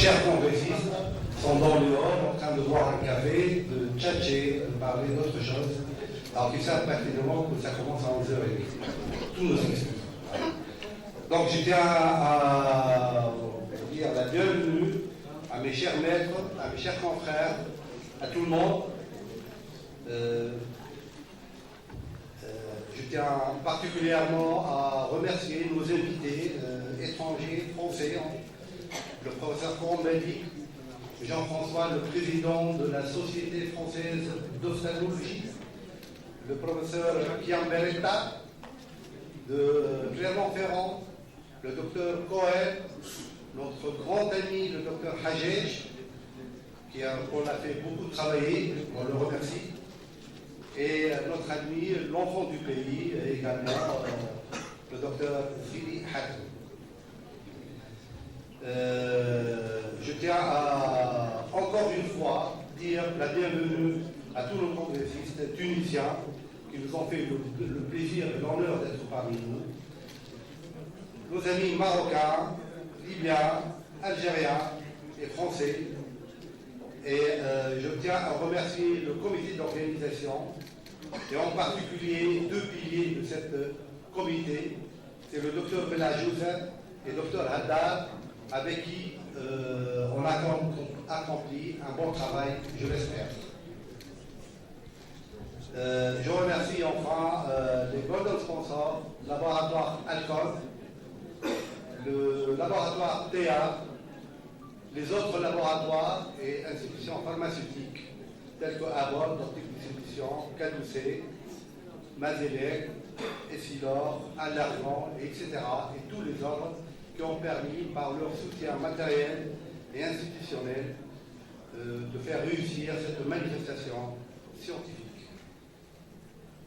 chers congressistes sont dans le hall en train de boire un café, de tchatcher, de parler d'autre chose, alors qu'ils savent pertinemment que ça commence à 11h30. Tous nos excuses. Donc je tiens à dire la bienvenue à mes chers maîtres, à mes chers confrères, à tout le monde. Je tiens particulièrement à remercier nos invités étrangers, français, le professeur Coran-Belli, Jean-François, le président de la Société française d'ophtalmologie, le professeur Kian Beretta, de Clermont-Ferrand, le docteur Cohen, notre grand ami, le docteur Hajej, qu'on a fait beaucoup travailler, on le remercie, et notre ami, l'enfant du pays, également, le docteur Zili Hakim. Je tiens à, encore une fois, dire la bienvenue à tous nos congressistes tunisiens qui nous ont fait le plaisir et l'honneur d'être parmi nous. Nos amis marocains, libyens, algériens et français. Et je tiens à remercier le comité d'organisation et en particulier deux piliers de cette comité. C'est le docteur Belajouzen et le docteur Haddad, avec qui on a accompli un bon travail, je l'espère. Je remercie enfin les golden sponsors, le laboratoire Alcon, le laboratoire TEA, les autres laboratoires et institutions pharmaceutiques telles que Abbott, Optique Distribution, Caducé, Mazelec, Essilor, Allergan, etc. et tous les autres qui ont permis, par leur soutien matériel et institutionnel, de faire réussir cette manifestation scientifique.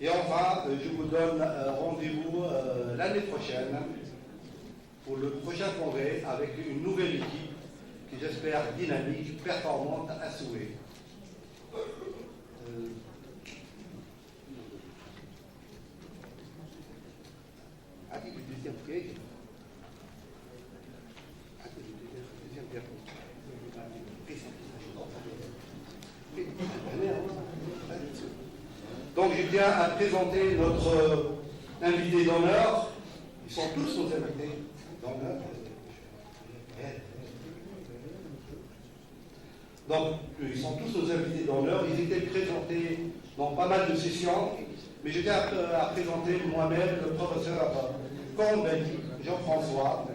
Et enfin, je vous donne rendez-vous l'année prochaine pour le prochain congrès avec une nouvelle équipe qui, j'espère, dynamique, performante à souhait. Donc je tiens à présenter notre invité d'honneur. Ils sont tous nos invités d'honneur. Donc ils sont tous nos invités d'honneur. Ils étaient présentés dans pas mal de sessions, mais je tiens à présenter moi-même le professeur Coran-Belli, Jean-François,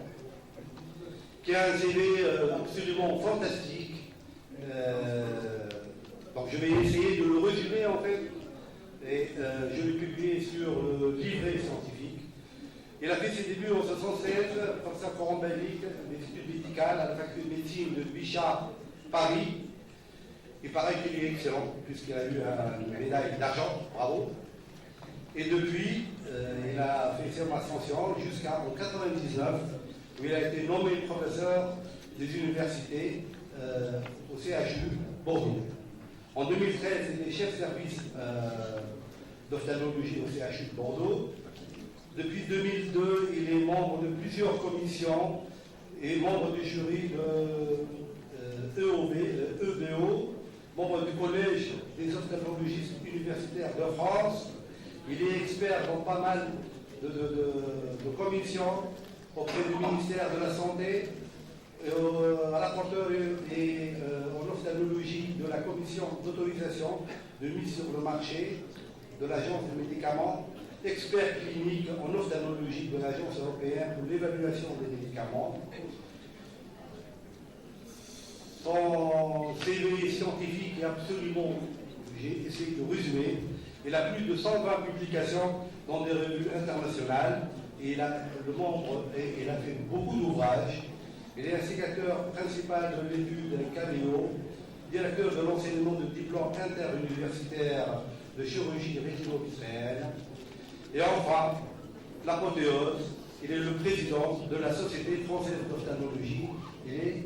qui a un CV absolument fantastique. Donc je vais essayer de le résumer en fait. Et je l'ai publié sur le livret scientifique. Il a fait ses débuts en 1976, professeur Coran-Belli, des études médicales à la faculté de médecine de Bichat, Paris. Il paraît qu'il est excellent, puisqu'il a eu une médaille d'argent, bravo. Et depuis, il a fait son ascension jusqu'en 1999, où il a été nommé professeur des universités au CHU Bordeaux. En 2013, il était chef service d'ophtalmologie au CHU de Bordeaux. Depuis 2002, il est membre de plusieurs commissions et membre du jury de EBO, membre du collège des ophtalmologistes universitaires de France. Il est expert dans pas mal de commissions auprès du ministère de la Santé, à la rapporteur et en ophtalmologie de la commission d'autorisation de mise sur le marché de l'Agence des médicaments, expert clinique en ophtalmologie de l'Agence européenne pour l'évaluation des médicaments. Son CV scientifique est absolument, j'ai essayé de résumer, il a plus de 120 publications dans des revues internationales et il a fait beaucoup d'ouvrages. Il est instigateur principal de l'étude CAVEO, directeur de l'enseignement de diplôme interuniversitaire de chirurgie rétino-visuelle. Et enfin, l'apothéose, il est le président de la Société française d'ophtalmologie. Il est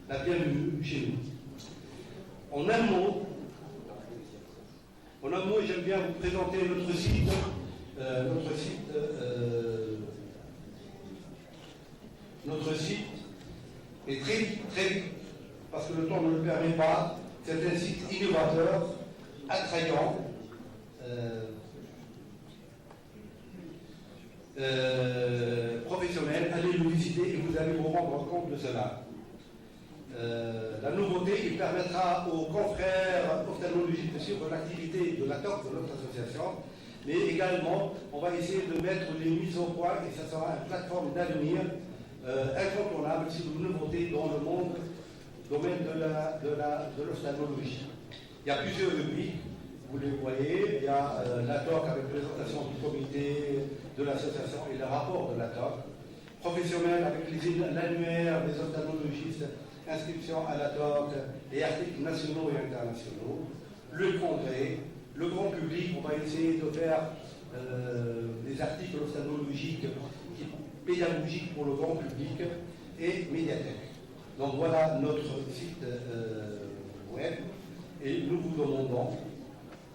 la bienvenue chez nous. En un mot, j'aime bien vous présenter notre site. Notre site et très vite, parce que le temps ne le permet pas. C'est un site innovateur, attrayant, professionnel. Allez le visiter et vous allez vous rendre compte de cela. La nouveauté, il permettra aux confrères ophtalmologiques de suivre l'activité de la TOC, de notre association, mais également, on va essayer de mettre les mises au point et ça sera une plateforme d'avenir incontournable, c'est une nouveauté dans le domaine de l'ophtalmologie. Il y a plusieurs rubriques, vous les voyez, il y a la TOC avec présentation du comité, de l'association et le rapport de la TOC, professionnel avec l'annuaire des ophtalmologistes, inscription à la TOC, les articles nationaux et internationaux, le congrès, le grand public, on va essayer de faire des articles ophtalmologiques pédagogiques pour le grand public et médiathèque. Donc voilà notre site web et nous vous demandons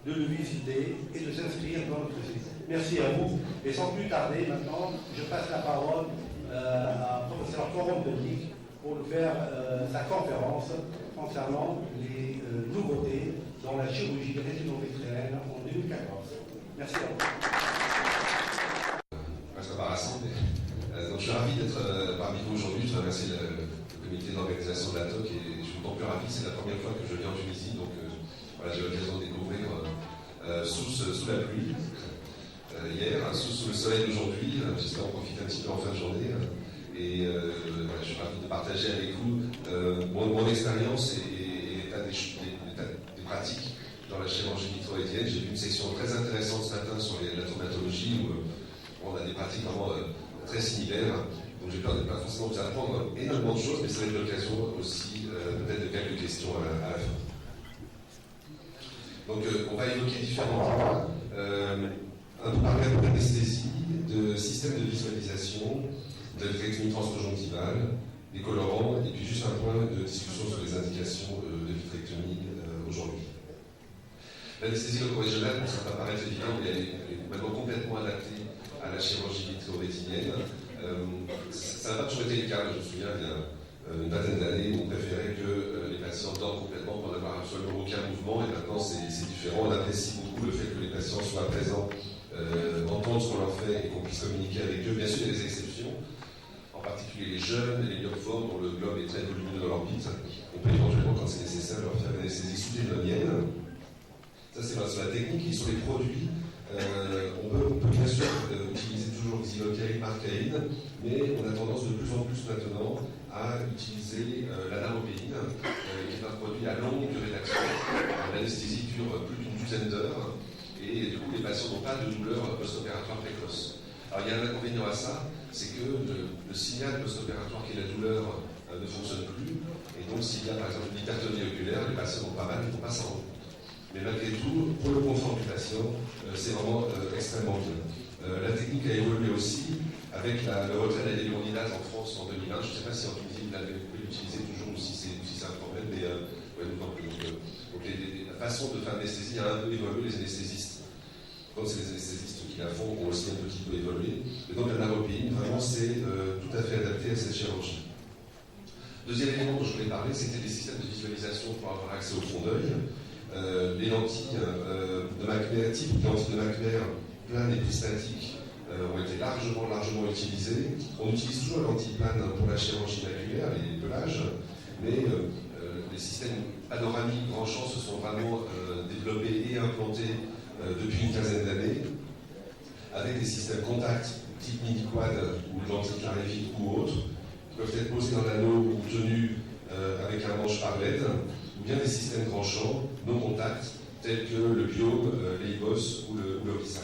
de le visiter et de s'inscrire dans notre site. Merci à vous et sans plus tarder maintenant, je passe la parole à professeur Coron Bellic pour nous faire sa conférence concernant les nouveautés dans la chirurgie rétino-vétérienne en 2014. Merci à vous. Presque embarrassant, mais donc je suis ravi d'être parmi vous aujourd'hui. Je remercie le comité d'organisation de la TOC et je suis d'autant plus ravi, c'est la première fois que je viens en Tunisie, donc voilà, j'ai eu l'occasion de découvrir sous la pluie hier, sous le soleil d'aujourd'hui. J'espère en profiter un petit peu en fin de journée. Et voilà, je suis ravi de partager avec vous mon expérience et l'état des pratiques dans la chirurgie vitro-étienne. J'ai vu une section très intéressante ce matin sur la traumatologie où on a des pratiques vraiment très similaires. Donc j'ai peur de ne pas forcément vous apprendre énormément de choses, mais ça va être l'occasion aussi peut-être de quelques questions à la fin. Donc on va évoquer différents points. Un peu parler de l'anesthésie, de système de visualisation, de vitrectomie transconjonctivale, des colorants, et puis juste un point de discussion sur les indications de vitrectomie aujourd'hui. L'anesthésie locale-régionale, ça va paraître évident, mais elle est maintenant complètement adaptée à la chirurgie vitro-rétinienne. Ça n'a pas toujours été le cas. Je me souviens, il y a une vingtaine d'années, on préférait que les patients dorment complètement pour n'avoir absolument aucun mouvement, et maintenant c'est différent. On apprécie beaucoup le fait que les patients soient présents, entendent ce qu'on leur fait et qu'on puisse communiquer avec eux. Bien sûr, il y a des exceptions, en particulier les jeunes, les myophones dont le globe est très volumineux dans l'orbite. On peut éventuellement, quand c'est nécessaire, leur faire une anesthésie sous-ténonienne. Ça, c'est sur la technique. Et sur les produits, on peut bien sûr utiliser toujours Xylocaïne, Marcaïne, mais on a tendance de plus en plus maintenant à utiliser la naropéine, qui est un produit à longue durée d'action. L'anesthésie dure plus d'une douzaine d'heures, et du coup, les patients n'ont pas de douleur post-opératoire précoce. Alors, il y a un inconvénient à ça, c'est que le signal post-opératoire qui est la douleur ne fonctionne plus, et donc s'il y a par exemple une hypertonie oculaire, les patients ont pas mal, ils ne vont pas s'en rendre compte. Mais malgré tout, pour le confort du patient, c'est vraiment extrêmement bien. La technique a évolué aussi avec le retrait de la délimonidase en France en 2001. Je ne sais pas si en Tunisie vous pouvez l'utiliser toujours ou si c'est un problème, mais ouais, donc la façon de faire l'anesthésie a un peu évolué, les anesthésistes. Donc c'est les anesthésistes qui la font ont aussi un petit peu évolué. Et donc la naropéine, vraiment, c'est tout à fait adapté à cette chirurgie. Deuxième élément dont je voulais parler, c'était les systèmes de visualisation pour avoir accès au fond d'œil. Les lentilles de Macumer, type de lentilles de Macumer, planes et prismatiques, ont été largement utilisées. On utilise toujours la lentille plane pour la chirurgie maculaire, les pelages, mais les systèmes panoramiques grand champ se sont vraiment développés et implantés depuis une quinzaine d'années, avec des systèmes contact type mini-quad ou lentilles clarifiques ou autres, qui peuvent être posés dans l'anneau ou tenus avec un manche par LED, ou bien des systèmes grand champ non contact, tels que le biome, l'EIBOS ou le Optisight.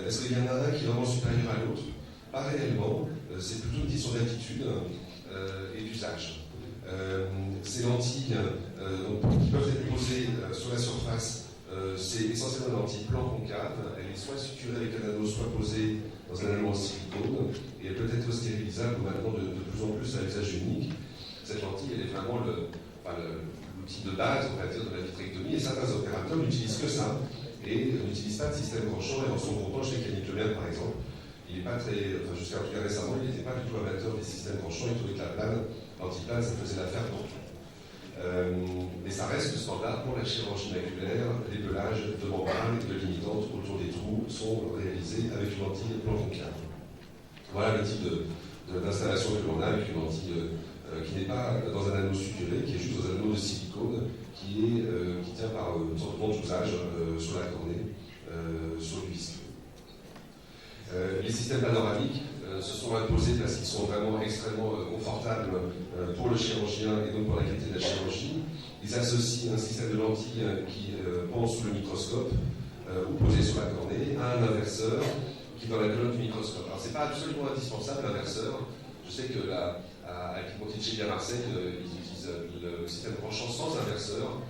Est-ce qu'il y en a un qui est vraiment supérieur à l'autre? Pas réellement, c'est plutôt une question d'attitude et d'usage. Ces lentilles qui peuvent être posées sur la surface, c'est essentiellement une lentille plan concave. Elle est soit suturée avec un anneau, soit posée dans un anneau en silicone, et elle peut être stérilisable maintenant de plus en plus à usage unique. Cette lentille, elle est vraiment l'outil de base, on va dire, de la vitrectomie, et certains opérateurs n'utilisent que ça, et n'utilisent pas de système grand champ, et en sont contents chez Caniclemaire, par exemple, il n'est pas très, enfin jusqu'à tout cas récemment, il n'était pas du tout amateur des systèmes tranchants, il trouvait que la plane, l'antiplane, ça faisait l'affaire pour tout. Mais ça reste le standard pour la chirurgie maculaire. Les pelages de membrane et de limitantes autour des trous sont réalisés avec une lentille plan concave. Voilà le type d'installation que l'on a avec une lentille qui n'est pas dans un anneau suturé, qui est juste dans un anneau de silicone qui tient par une sorte de ventousage sur la cornée, sur le visque. Les systèmes panoramiques se sont imposés parce qu'ils sont vraiment extrêmement confortables pour le chirurgien et donc pour la qualité de la chirurgie. Ils associent un système de lentilles qui pend sous le microscope ou posé sur la cornée à un inverseur qui est dans la colonne du microscope. Alors c'est pas absolument indispensable l'inverseur. Je sais que à Ponticelli à Marseille, ils utilisent le système tranchant sans inverseur.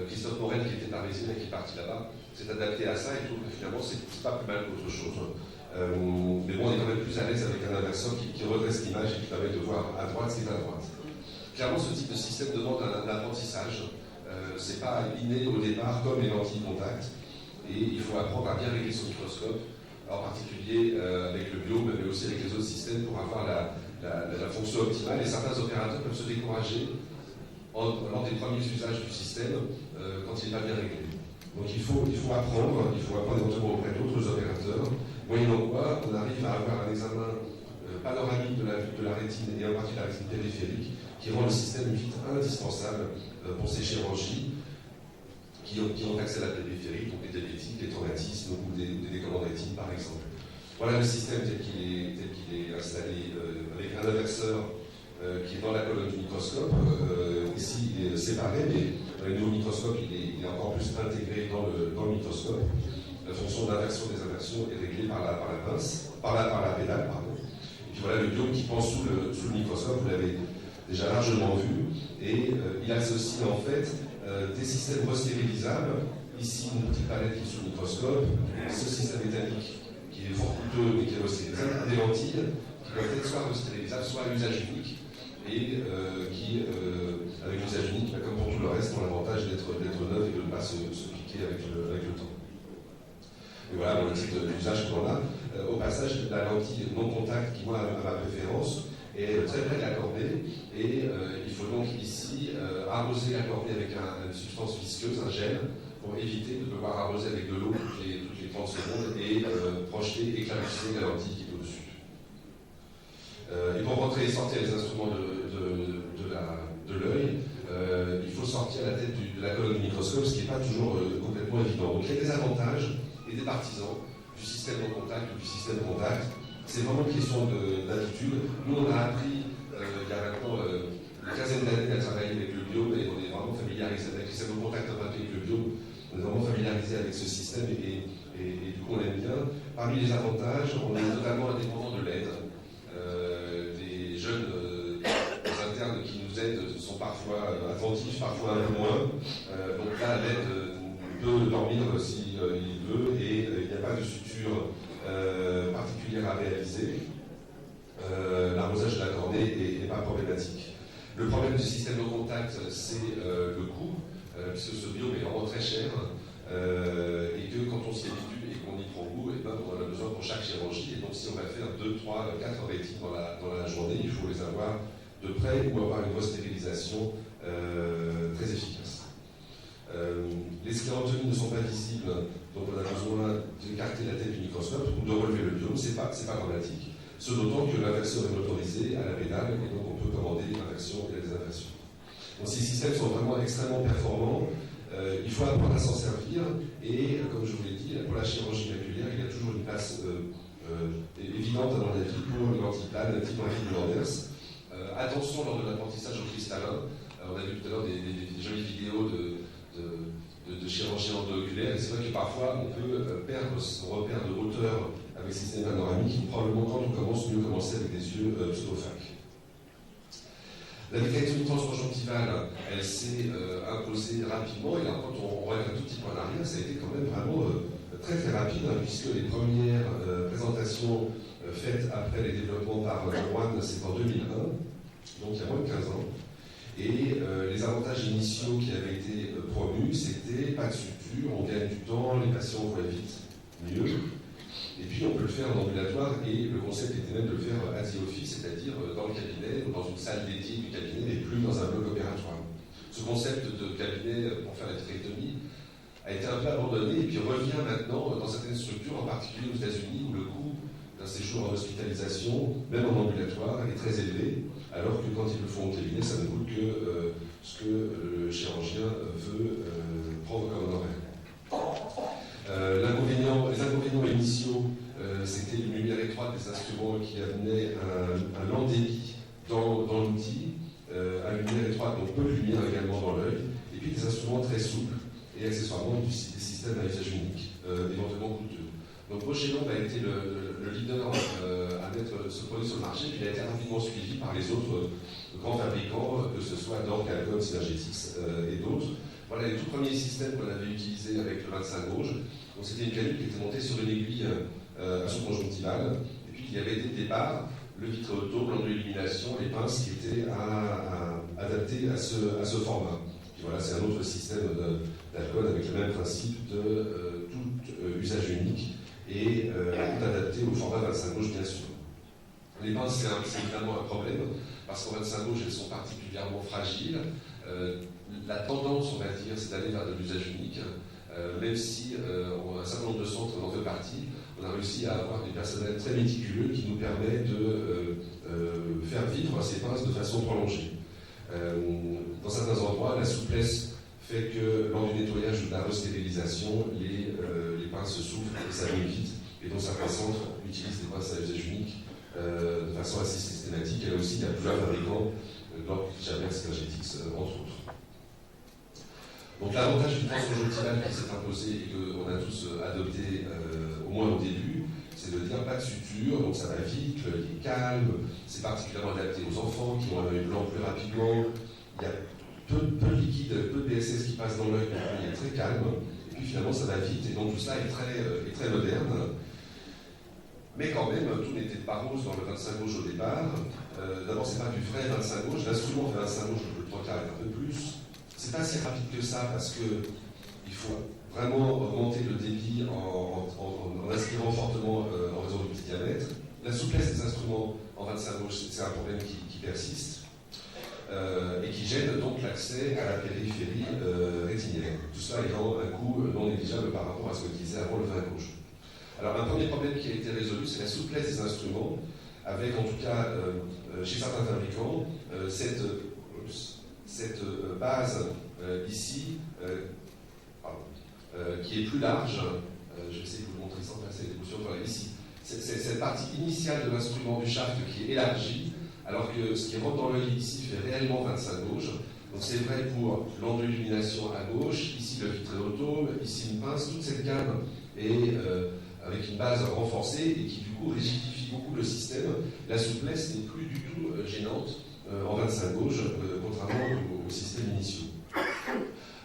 Christophe Morel, qui était parisien et qui est parti là-bas, s'est adapté à ça et trouve que finalement c'est pas plus mal qu'autre chose. Mais bon, on est quand même plus à l'aise avec un inverseur qui redresse l'image et qui permet de voir à droite ce qui est à droite. Clairement, ce type de système demande un apprentissage. C'est pas inné au départ comme les lentilles contact. Et il faut apprendre à bien régler son microscope, en particulier avec le biome, mais aussi avec les autres systèmes pour avoir la fonction optimale. Et certains opérateurs peuvent se décourager lors des premiers usages du système quand il n'est pas bien réglé. Donc il faut apprendre éventuellement auprès d'autres opérateurs, moyennant quoi on arrive à avoir un examen panoramique de la rétine et en particulier de la rétine périphérique qui rend le système vite indispensable pour ces chirurgies qui ont accès à la périphérie, donc les diabétiques, les traumatismes ou des décollements de rétine par exemple. Voilà le système tel qu'il est installé avec un inverseur qui est dans la colonne du microscope. Ici, il est séparé, mais dans les nouveaux microscopes, il est encore plus intégré dans le microscope. La fonction d'inversion des inversions est réglée par la pédale, pardon. Et puis voilà le biome qui pend sous le microscope, vous l'avez déjà largement vu, et il associe en fait des systèmes restérilisables. Ici, une petite palette qui est sous le microscope, ce système métallique qui est fort coûteux mais qui est restérilisable, des lentilles qui peuvent être soit restérilisables, soit à usage unique. Et qui, avec l'usage unique, comme pour tout le reste, ont l'avantage d'être neuf et de ne pas se piquer avec le temps. Et voilà le type d'usage qu'on a. Au passage, la lentille non contact, qui moi a ma préférence, est très près de la cornée, et il faut donc ici arroser la cornée avec une substance visqueuse, un gel, pour éviter de devoir arroser avec de l'eau toutes les 30 secondes et projeter, éclabousser la lentille qui est au-dessus. Et pour rentrer et sortir les instruments de l'œil, il faut sortir la tête de la colonne du microscope, ce qui n'est pas toujours complètement évident. Donc il y a des avantages et des partisans du système non contact ou du système contact. C'est vraiment une question d'habitude. Nous, on a appris il y a maintenant une quinzaine d'années à travailler avec le biome et on est vraiment familiarisé avec le système non contact avec le biome. On est vraiment familiarisé avec ce système et du coup on l'aime bien. Parmi les avantages, on est totalement indépendant de l'aide. Les jeunes internes qui nous aident sont parfois attentifs, parfois un peu moins. Donc là, l'aide peut dormir s'il veut et il n'y a pas de suture particulière à réaliser. L'arrosage de la cornée n'est pas problématique. Le problème du système de contact, c'est le coût, puisque ce biome est vraiment très cher et que quand on s'y habitue et qu'on y prend goût, et ben, on en a besoin pour chaque chirurgie. Et donc si on va faire 2, 3, 4 rétines dans la journée, il faut les avoir de près ou avoir une restérilisation très efficace. Les sclérotomies ne sont pas visibles, donc on a besoin d'écarter la tête du microscope ou de relever le biome, c'est pas dramatique. Ce d'autant que l'inverseur est motorisé à la pédale et donc on peut commander l'inversion et la désinversion. Donc ces systèmes sont vraiment extrêmement performants. Il faut apprendre à s'en servir et, comme je vous l'ai dit, pour la chirurgie maculaire, il y a toujours une place évidente, à mon avis, pour l'antiplane type Henri Landers. Attention lors de l'apprentissage au cristallin. On a vu tout à l'heure des jolies vidéos de chirurgie endoculaire, et c'est vrai que parfois on peut perdre son repère de hauteur avec ces systèmes panoramiques. Probablement quand on commence, mieux commencer avec des yeux pseudo-phaques. La vitrectomie transconjonctivale, elle s'est imposée rapidement, et là, quand on regarde un tout petit peu en arrière, ça a été quand même vraiment très très rapide, hein, puisque les premières présentations faites après les développements par Juan, c'est en 2001, donc il y a moins de 15 ans. Et les avantages initiaux qui avaient été promus, c'était pas de suture, on gagne du temps, les patients voient vite mieux. Et puis on peut le faire en ambulatoire et le concept était même de le faire at the office, c'est-à-dire dans le cabinet ou dans une salle dédiée du cabinet, mais plus dans un bloc opératoire. Ce concept de cabinet pour faire la vitrectomie a été un peu abandonné et puis revient maintenant dans certaines structures, en particulier aux États-Unis, où le coût d'un séjour en hospitalisation, même en ambulatoire, est très élevé, alors que quand ils le font au cabinet, ça ne coûte que ce que le chirurgien veut prendre comme honoraire. Les inconvénients initiaux, c'était une lumière étroite des instruments qui amenait un lent débit dans l'outil, une lumière étroite, donc peu de lumière également dans l'œil, et puis des instruments très souples et accessoirement des systèmes à usage unique, éventuellement coûteux. Donc Roche-et-Lamb a été le leader à mettre ce produit sur le marché, puis il a été rapidement suivi par les autres grands fabricants, que ce soit Dork, Alcon, Synergetics et d'autres. Voilà les tout premiers systèmes qu'on avait utilisés avec le 25 gauge. Donc c'était une canule qui était montée sur une aiguille à sous-conjonctivale, et puis il y avait dès le départ le vitréoto, l'enduit-illumination, les pinces qui étaient adaptées à ce format. Puis voilà, c'est un autre système d'Alcon avec le même principe de tout usage unique et tout adapté au format 25 gauge bien sûr. Les pinces, c'est évidemment un problème, parce qu'en 25 gauge, elles sont particulièrement fragiles. La tendance, on va dire, c'est d'aller vers de l'usage unique, même si un certain nombre de centres en fait partie, on a réussi à avoir des personnels très méticuleux qui nous permettent de faire vivre ces pinces de façon prolongée. Dans certains endroits, la souplesse fait que lors du nettoyage ou de la restérilisation, les pinces souffrent et s'abîment vite. Et donc certains centres utilisent des pinces à usage unique de façon assez systématique. Et là aussi, il y a plusieurs fabricants, Dork, Jaber, Synergetics, entre autres. Donc l'avantage du transconjonctival qui s'est imposé et qu'on a tous adopté au moins au début, c'est de dire pas de suture, donc ça va vite, l'œil est calme, c'est particulièrement adapté aux enfants qui ont un œil blanc plus rapidement, il y a peu de liquide, peu de BSS qui passe dans l'œil, donc l'œil est très calme, et puis finalement ça va vite, et donc tout ça est très moderne. Mais quand même, tout n'était pas rose dans le 25 gauge au départ. D'abord, c'est pas du vrai 25 gauge, l'instrument fait 25 gauge, le 3 quarts est un peu plus. C'est pas si rapide que ça parce qu'il faut vraiment augmenter le débit en aspirant fortement en raison du petit diamètre. La souplesse des instruments en 25 gauge, c'est un problème qui persiste et qui gêne donc l'accès à la périphérie rétinienne. Tout cela ayant un coût non négligeable par rapport à ce qu'on disait avant le 20 gauge. Alors un premier problème qui a été résolu, c'est la souplesse des instruments, avec en tout cas chez certains fabricants cette base ici, qui est plus large, je vais essayer de vous le montrer sans passer les bouchons, voilà, ici, c'est cette partie initiale de l'instrument du shaft qui est élargie, alors que ce qui rentre dans l'œil ici fait réellement 25 gauge. Donc c'est vrai pour l'enduit-illumination à gauche, ici le vitréoto, ici une pince, toute cette gamme est avec une base renforcée et qui du coup rigidifie beaucoup le système. La souplesse n'est plus du tout gênante en 25 gauge, contrairement aux systèmes initiaux.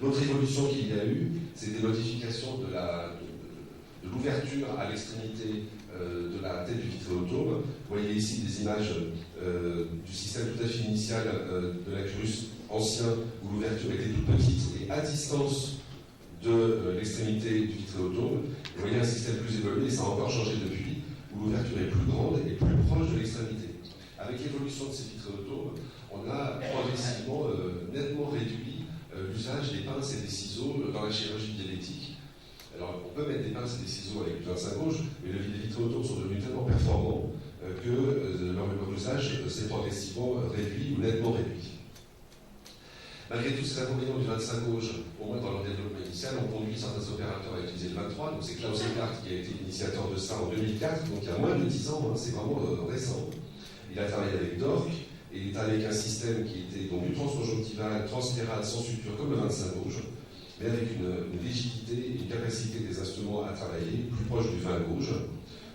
L'autre évolution qu'il y a eu, c'est des modifications de l'ouverture à l'extrémité de la tête du vitréoto. Vous voyez ici des images du système tout à fait initial de la Curus ancien, où l'ouverture était toute petite et à distance de l'extrémité du vitréoto. Vous voyez un système plus évolué, et ça a encore changé depuis, où l'ouverture est plus grande et plus proche de l'extrémité. Avec l'évolution de ces vitréotos, on a progressivement nettement réduit l'usage des pinces et des ciseaux dans la chirurgie diabétique. Alors, on peut mettre des pinces et des ciseaux avec du 25 gauge, mais les vitréotos sont devenus tellement performants que leur usage s'est progressivement réduit ou nettement réduit. Malgré tous ces inconvénients du 25 gauge, au moins dans leur développement initial, on conduit certains opérateurs à utiliser le 23. Donc c'est Klaus Eckart qui a été initiateur de ça en 2004, donc il y a moins de 10 ans, hein, c'est vraiment récent. Il a travaillé avec Dork, et il est avec un système qui était donc du transconjonctival, transpéral, sans suture, comme le 25 gauge, mais avec une rigidité et une capacité des instruments à travailler plus proche du 20 gauge.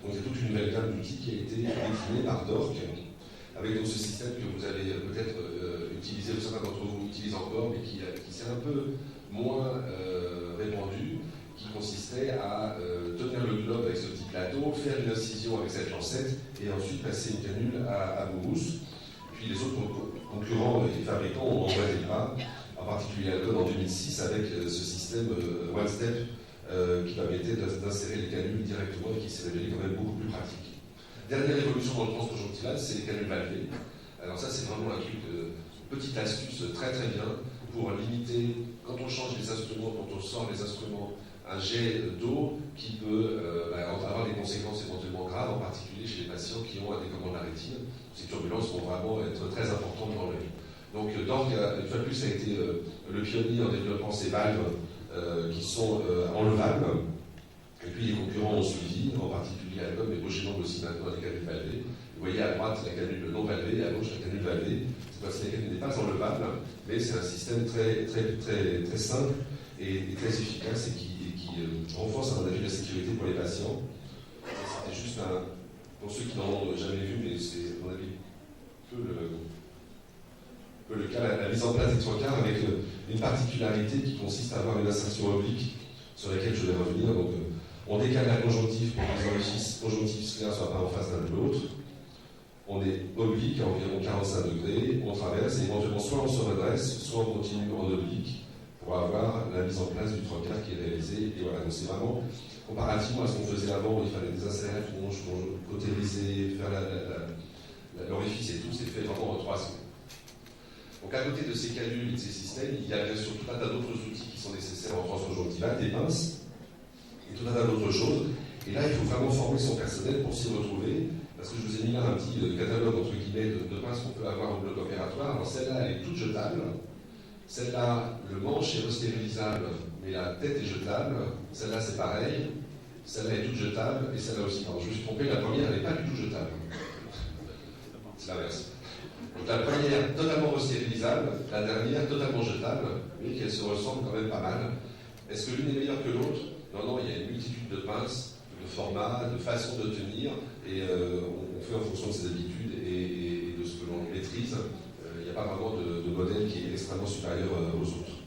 Donc il y a toute une nouvelle gamme d'outils qui a été déclinée par Dork, avec donc ce système que vous avez peut-être utilisé, certains d'entre vous utilisent encore, mais qui s'est un peu moins répandu, qui consistait à tenir le globe avec ce petit plateau, faire une incision avec cette lancette, et ensuite passer une canule à mousse. Puis les autres concurrents et fabricants ont emboîté le pas, en particulier Alcon en 2006, avec ce système One Step qui permettait d'insérer les canules directement et qui s'est révélé quand même beaucoup plus pratique. Dernière évolution dans le transconjonctival, c'est les canules valvées. Alors ça, c'est vraiment un truc, petite astuce très très bien pour limiter, quand on change les instruments, quand on sort les instruments, un jet d'eau qui peut avoir des conséquences éventuellement graves, en particulier chez les patients qui ont un décollement de la rétine. Ces turbulences vont vraiment être très importantes dans l'œil. Donc Dorg, une fois de plus, a été le pionnier en développant ces valves qui sont enlevables. Et puis les concurrents ont suivi, en particulier Alcon, mais Bausch & Lomb aussi maintenant les canules valvées. Vous voyez à droite la canule non valvée et à gauche la canule valvée. Cette fois-ci, la canule n'est pas enlevable, mais c'est un système très simple et très efficace et qui renforce, à mon avis, la sécurité pour les patients. C'était juste pour ceux qui n'en ont jamais vu, mais c'est, à mon avis, peu le cas, la mise en place des trocars avec une particularité qui consiste à avoir une insertion oblique sur laquelle je vais revenir. Donc, on décale la conjonctive pour que les orifices conjonctifs sclères ne soient pas en face l'un de l'autre. On est oblique à environ 45 degrés, on traverse et éventuellement soit on se redresse, soit on continue en oblique pour avoir la mise en place du trocar qui est réalisé. Et voilà, donc c'est vraiment, comparativement à ce qu'on faisait avant, où il fallait désinsérer la tronche, cautériser, faire l'orifice et tout, c'est fait vraiment en 3 secondes. Donc à côté de ces canules et de ces systèmes, il y a bien sûr tout un tas d'autres outils qui sont nécessaires en transconjonctivale, des pinces et tout un tas d'autres choses. Et là, il faut vraiment former son personnel pour s'y retrouver, parce que je vous ai mis là un petit catalogue entre guillemets de pinces qu'on peut avoir au bloc opératoire. Alors celle-là, elle est toute jetable. Celle-là, le manche est restérilisable, mais la tête est jetable. Celle-là, c'est pareil. Celle-là est toute jetable, et celle-là aussi. Alors je me suis trompé, la première, elle n'est pas du tout jetable. C'est l'inverse. Donc la première, totalement restérilisable, la dernière, totalement jetable, mais qu'elle se ressemble quand même pas mal. Est-ce que l'une est meilleure que l'autre? Non, il y a une multitude de pinces, de formats, de façons de tenir, et on fait en fonction de ses habitudes et de ce que l'on maîtrise. Il n'y a pas vraiment de modèle qui est extrêmement supérieur aux autres.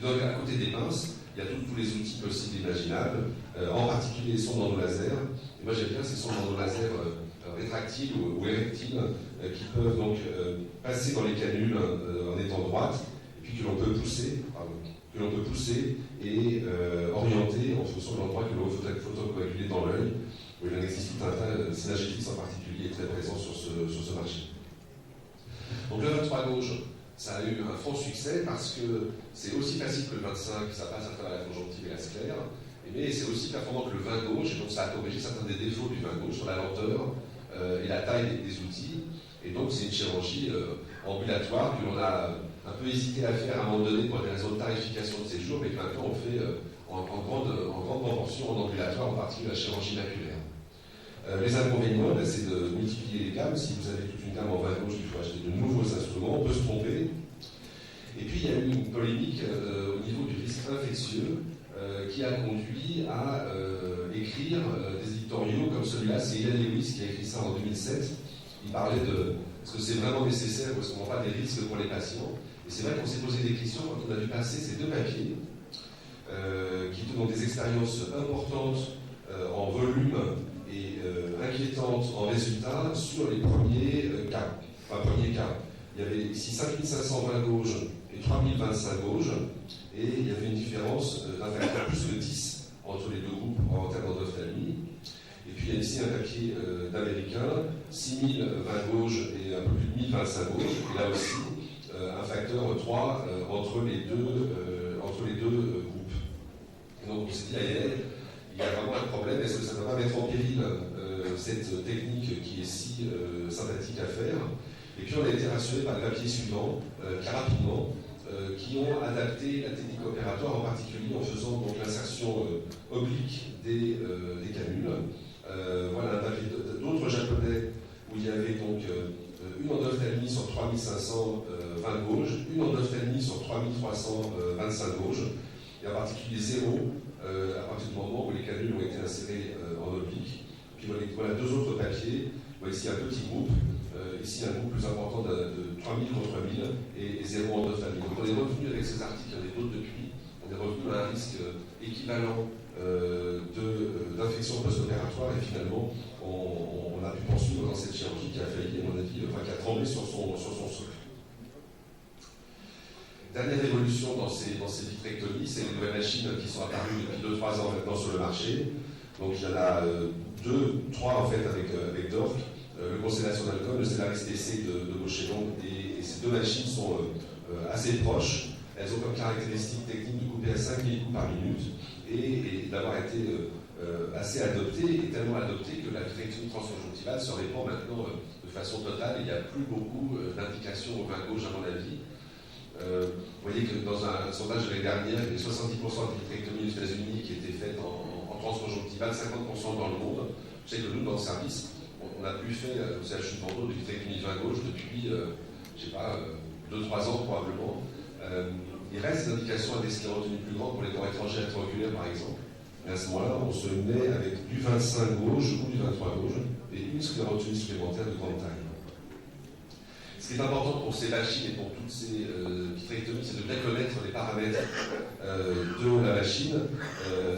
Donc à côté des pinces, il y a tous les outils possibles et imaginables, en particulier les sondes endolaser. Et moi j'aime bien ces sondes endolaser rétractiles ou érectiles qui peuvent donc passer dans les canules en étant droites, et puis que l'on peut pousser, et orienter en fonction de l'endroit que l'on veut photocoaguler dans l'œil. Il en existe tout un tas, Synergétis en particulier est très présent sur ce marché. Donc le 23 gauche, ça a eu un franc succès parce que c'est aussi facile que le 25, ça passe à travers la conjonctive et la sclère, mais c'est aussi performant que le 20 gauche, et donc ça a corrigé certains des défauts du 20 gauche sur la lenteur et la taille des outils. Et donc c'est une chirurgie ambulatoire que l'on a un peu hésité à faire à un moment donné pour des raisons de tarification de séjour, mais que maintenant on fait en grande proportion en ambulatoire, en particulier la chirurgie maculaire. Les inconvénients, c'est de multiplier les gammes. Si vous avez toute une gamme en 20 gauche, il faut acheter de nouveaux instruments, on peut se tromper. Et puis il y a eu une polémique au niveau du risque infectieux qui a conduit à écrire des éditoriaux comme celui-là. C'est Ian Lewis qui a écrit ça en 2007. Il parlait de est-ce que c'est vraiment nécessaire ou est-ce qu'on n'a pas des risques pour les patients. Et c'est vrai qu'on s'est posé des questions quand on a vu passer ces deux papiers qui donnent des expériences importantes en volume et inquiétantes en résultat sur les premiers cas. Enfin, premier cas. Il y avait ici 5520 gauges et 3025 gauges, et il y avait une différence d'un facteur plus de 10 entre les deux groupes en termes d'ophtalmie. Et puis il y a ici un papier d'américain, 6020 gauges et un peu plus de 1025 gauges, et là aussi un facteur 3 entre les deux groupes. Et donc on s'est dit, il y a vraiment un problème, est-ce que ça ne va pas mettre en péril cette technique qui est si sympathique à faire? Et puis on a été rassuré par le papier suivant, qui rapidement, qui ont adapté la technique opératoire, en particulier en faisant donc l'insertion oblique des canules. Voilà un papier d'autres japonais où il y avait donc une endophtalmie sur 3520 gauges, une endophtalmie sur 3325 gauges, et en particulier 0 à partir du moment où les canules ont été insérées en oblique. Puis voilà deux autres papiers. Voilà ici un petit groupe, ici un groupe plus important de 3000 contre 1000 et 0 endophtalmie. Donc on est revenu avec ces articles, il y en a d'autres depuis, on est revenu à un risque équivalent d'infection post-opératoire, et finalement on a pu poursuivre dans cette chirurgie qui a failli, à mon avis, qui a tremblé sur son socle. Dernière évolution dans ces vitrectomies, c'est les nouvelles machines qui sont apparues depuis 2-3 ans maintenant sur le marché. Donc il y en a 2-3 en fait avec Dork, le Constellation d'Alcon, le Stellaris TC de Bauchelon, et ces deux machines sont assez proches. Elles ont comme caractéristique technique de couper à 5000 coups par minute et d'avoir été assez adoptées, et tellement adoptées que la vitrectomie transconjonctivale se répand maintenant de façon totale. Il n'y a plus beaucoup d'indications au vin gauche à mon avis. Vous voyez que dans un sondage de l'année dernière, il y avait 70% de vitrectomie aux États-Unis qui étaient faites en transconjonctivale, 50% dans le monde. Je sais que nous, dans le service, on a pu faire au CHU de Bordeaux de vitrectomie de vin gauche depuis, je sais pas, 2-3 ans probablement. Il reste des indications à des sclérotomies plus grandes pour les corps étrangers rétrooculaires par exemple. Et à ce moment-là, on se met avec du 25 gauche ou du 23 gauche et une sclérotomie supplémentaire de grande taille. Ce qui est important pour ces machines et pour toutes ces vitrectomies, c'est de bien connaître les paramètres de la machine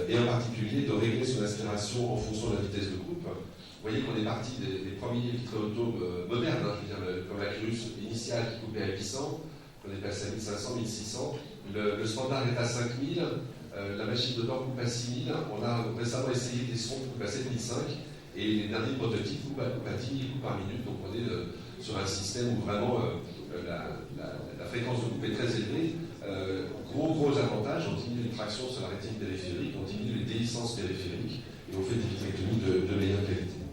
et en particulier de régler son aspiration en fonction de la vitesse de coupe. Vous voyez qu'on est parti des premiers vitréotomes modernes, je veux dire, comme la Curus initiale qui coupait à 800, on est passé à 1500, 1600. Le standard est à 5000, la machine de Dork coupe à 6000. On a récemment essayé des sons qui coupent à 7005 et les derniers prototypes coupent à 10 000 coups par minute. Donc on est sur un système où vraiment la fréquence de coupe est très élevée. Gros avantage, on diminue les tractions sur la rétine périphérique, on diminue les déhiscences périphériques et on fait des vitrectomies de meilleure qualité.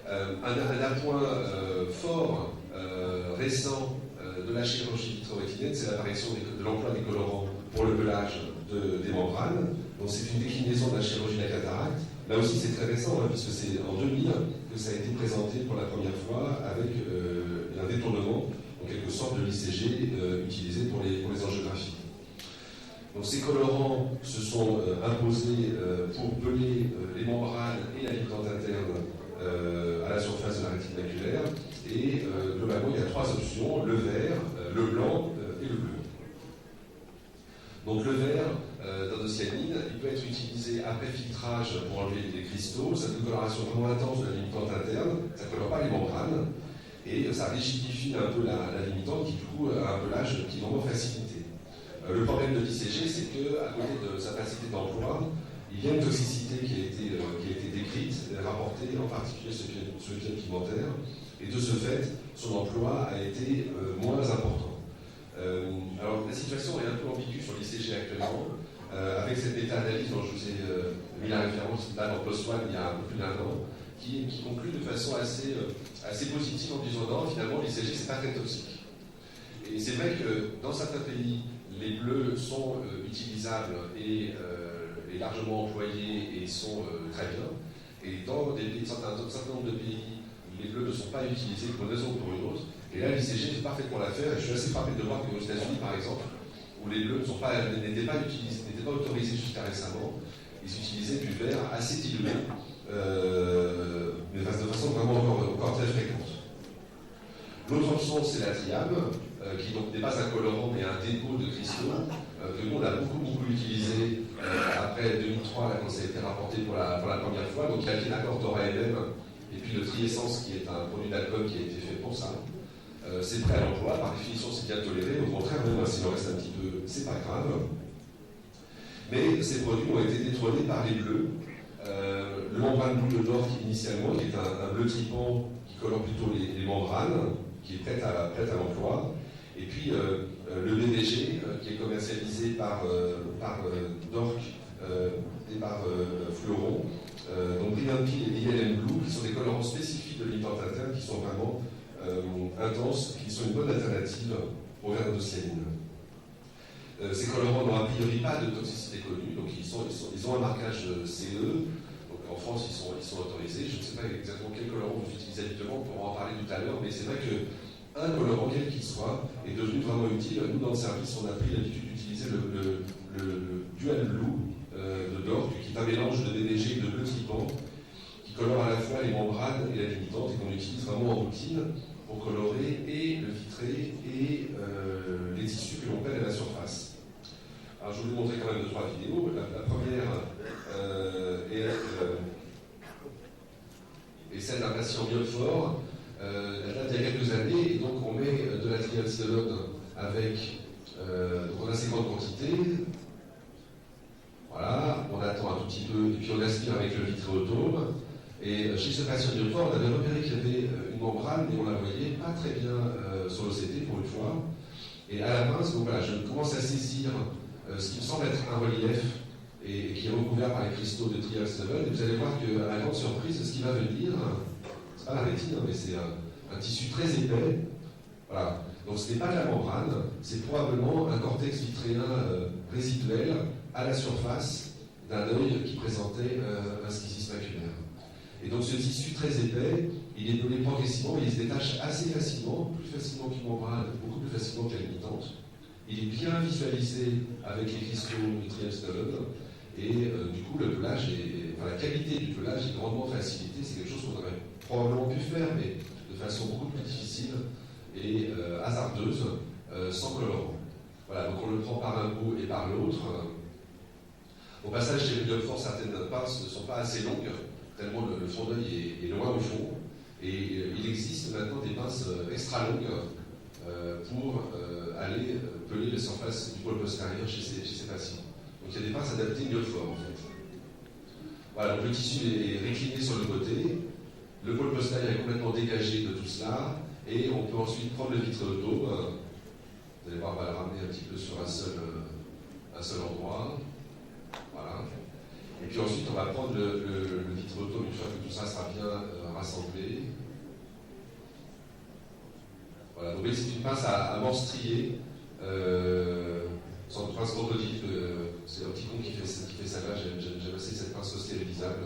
Un point fort récent de la chirurgie vitréo-rétinienne, c'est l'apparition de l'emploi des colorants pour le pelage des membranes. Donc c'est une déclinaison de la chirurgie de la cataracte. Là aussi c'est très récent, puisque c'est en 2000 que ça a été présenté pour la première fois avec un détournement, en quelque sorte, de l'ICG utilisé pour les angiographies. Donc ces colorants se sont imposés pour peler les membranes et la limitante interne à la surface de la rétine maculaire. Et globalement, il y a 3 options, le vert, le blanc et le bleu. Donc le vert d'indocyanine, il peut être utilisé après filtrage pour enlever les cristaux. Ça a une coloration vraiment intense de la limitante interne, ça ne colore pas les membranes, et ça rigidifie un peu la limitante qui du coup a un pelage qui est vraiment facilité. Le problème de l'ICG, c'est qu'à côté de sa facilité d'emploi, il y a une toxicité qui a été décrite, rapportée en particulier sur le pied pigmentaire, et de ce fait, son emploi a été moins important. Alors la situation est un peu ambiguë sur l'ICG actuellement, avec cette méta-analyse dont je vous ai mis la référence là dans PLOS-ONE il y a un peu plus d'1 an, qui conclut de façon assez positive en disant non, finalement l'ICG c'est pas très toxique. Et c'est vrai que dans certains pays, les bleus sont utilisables et largement employés et sont très bien. Et dans un certain nombre de pays, les bleus ne sont pas utilisés pour une raison ou pour une autre. Et là, l'ICG fait parfaitement l'affaire. Et je suis assez frappé de voir qu'aux États-Unis, par exemple, où les bleus n'étaient pas autorisés jusqu'à récemment, ils utilisaient du vert assez dilué, mais de façon vraiment encore très fréquente. L'autre option, c'est la triame, qui donc n'est pas un colorant, mais un dépôt de cristaux, que nous, on a beaucoup utilisé après 2003, là, quand ça a été rapporté pour la première fois. Donc, il y a l'accord Tora MM, et puis le Triessence, qui est un produit d'alcool qui a été fait pour ça. C'est prêt à l'emploi, par définition, c'est bien toléré. Au contraire, même s'il en reste un petit peu, c'est pas grave. Mais ces produits ont été détrônés par les bleus. Le membrane bleu de Dork, initialement, qui est un bleu tripant qui colore plutôt les membranes, qui est prête à l'emploi. Et puis le BBG, qui est commercialisé par Dork et par Fleuron. Donc Brilliant et ILM Blue, qui sont des colorants spécifiques de l'imitante interne, qui sont vraiment intenses, qui sont une bonne alternative au vert d'indocyanine. Ces colorants n'ont a priori pas de toxicité connue, donc ils ont un marquage CE. Donc en France, ils sont autorisés. Je ne sais pas exactement quel colorant vous utilisez habituellement, on pourra en parler tout à l'heure, mais c'est vrai qu'un colorant, quel qu'il soit, est devenu vraiment utile. Nous, dans le service, on a pris l'habitude d'utiliser le Dual Blue de Dork, qui est un mélange de BBG et de bleu tripant, qui colore à la fois les membranes et la limitante, et qu'on utilise vraiment en routine pour colorer et le vitré et les tissus que l'on pèle à la surface. Alors je vais vous montrer quand même 2-3 vidéos. La première est celle d'un patient myophe fort. Elle date d'il y a quelques années, et donc on met de la trialcidolone avec, donc on a ces grandes quantités, voilà, on attend un tout petit peu, et puis on aspire avec le vitréotome. Et chez ce patient Myophore, on avait repéré qu'il y avait une membrane, mais on la voyait pas très bien sur l'OCT pour une fois. Et à la pince, donc voilà, je commence à saisir ce qui me semble être un relief et qui est recouvert par les cristaux de Trial-7. Et vous allez voir qu'à ma grande surprise, ce qui va venir, c'est pas la rétine, mais c'est un tissu très épais. Voilà. Donc ce n'est pas de la membrane, c'est probablement un cortex vitréen résiduel à la surface d'un œil qui présentait un schisme maculaire. Et donc ce tissu très épais, il est donné progressivement, il se détache assez facilement, plus facilement qu'une membrane, beaucoup plus facilement que la limitante. Il est bien visualisé avec les cristaux du trialstone, et du coup le pelage la qualité du pelage est grandement facilitée. C'est quelque chose qu'on aurait probablement pu faire, mais de façon beaucoup plus difficile et hasardeuse, sans colorant. Voilà, donc on le prend par un bout et par l'autre. Au passage, chez Myophore, certaines pinces ne sont pas assez longues, tellement le fond d'œil est loin au fond. Et il existe maintenant des pinces extra longues pour aller peler les surfaces du pôle postérieur chez ces patients. Donc il y a des pinces adaptées Myophore en fait. Voilà, donc le tissu est récliné sur le côté, le pôle postérieur est complètement dégagé de tout cela, et on peut ensuite prendre le vitréotome. Vous allez voir, on va le ramener un petit peu sur un seul endroit. Voilà. Et puis ensuite, on va prendre le vitréotome une fois que tout ça sera bien rassemblé. Voilà, donc c'est une pince à menstrier. C'est une pince crocodile, c'est un petit con qui fait ça là. J'aime assez cette pince stérilisable.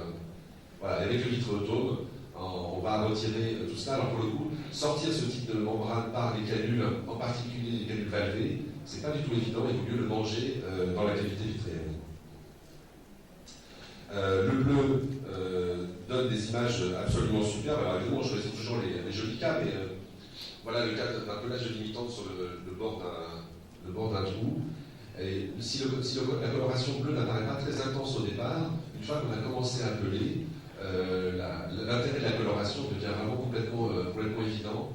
Voilà, avec le vitréotome, on va retirer tout cela. Alors pour le coup, sortir ce type de membrane par les canules, en particulier les canules valvées, c'est pas du tout évident. Il vaut mieux le manger dans la cavité vitréenne. Le bleu donne des images absolument superbes. Alors évidemment, on choisit toujours les jolis cas, mais voilà le cas d'un pelage de limitante sur le bord d'un trou. Et si la coloration bleue n'apparaît pas très intense au départ, une fois qu'on a commencé à peler, l'intérêt de la coloration devient vraiment complètement évident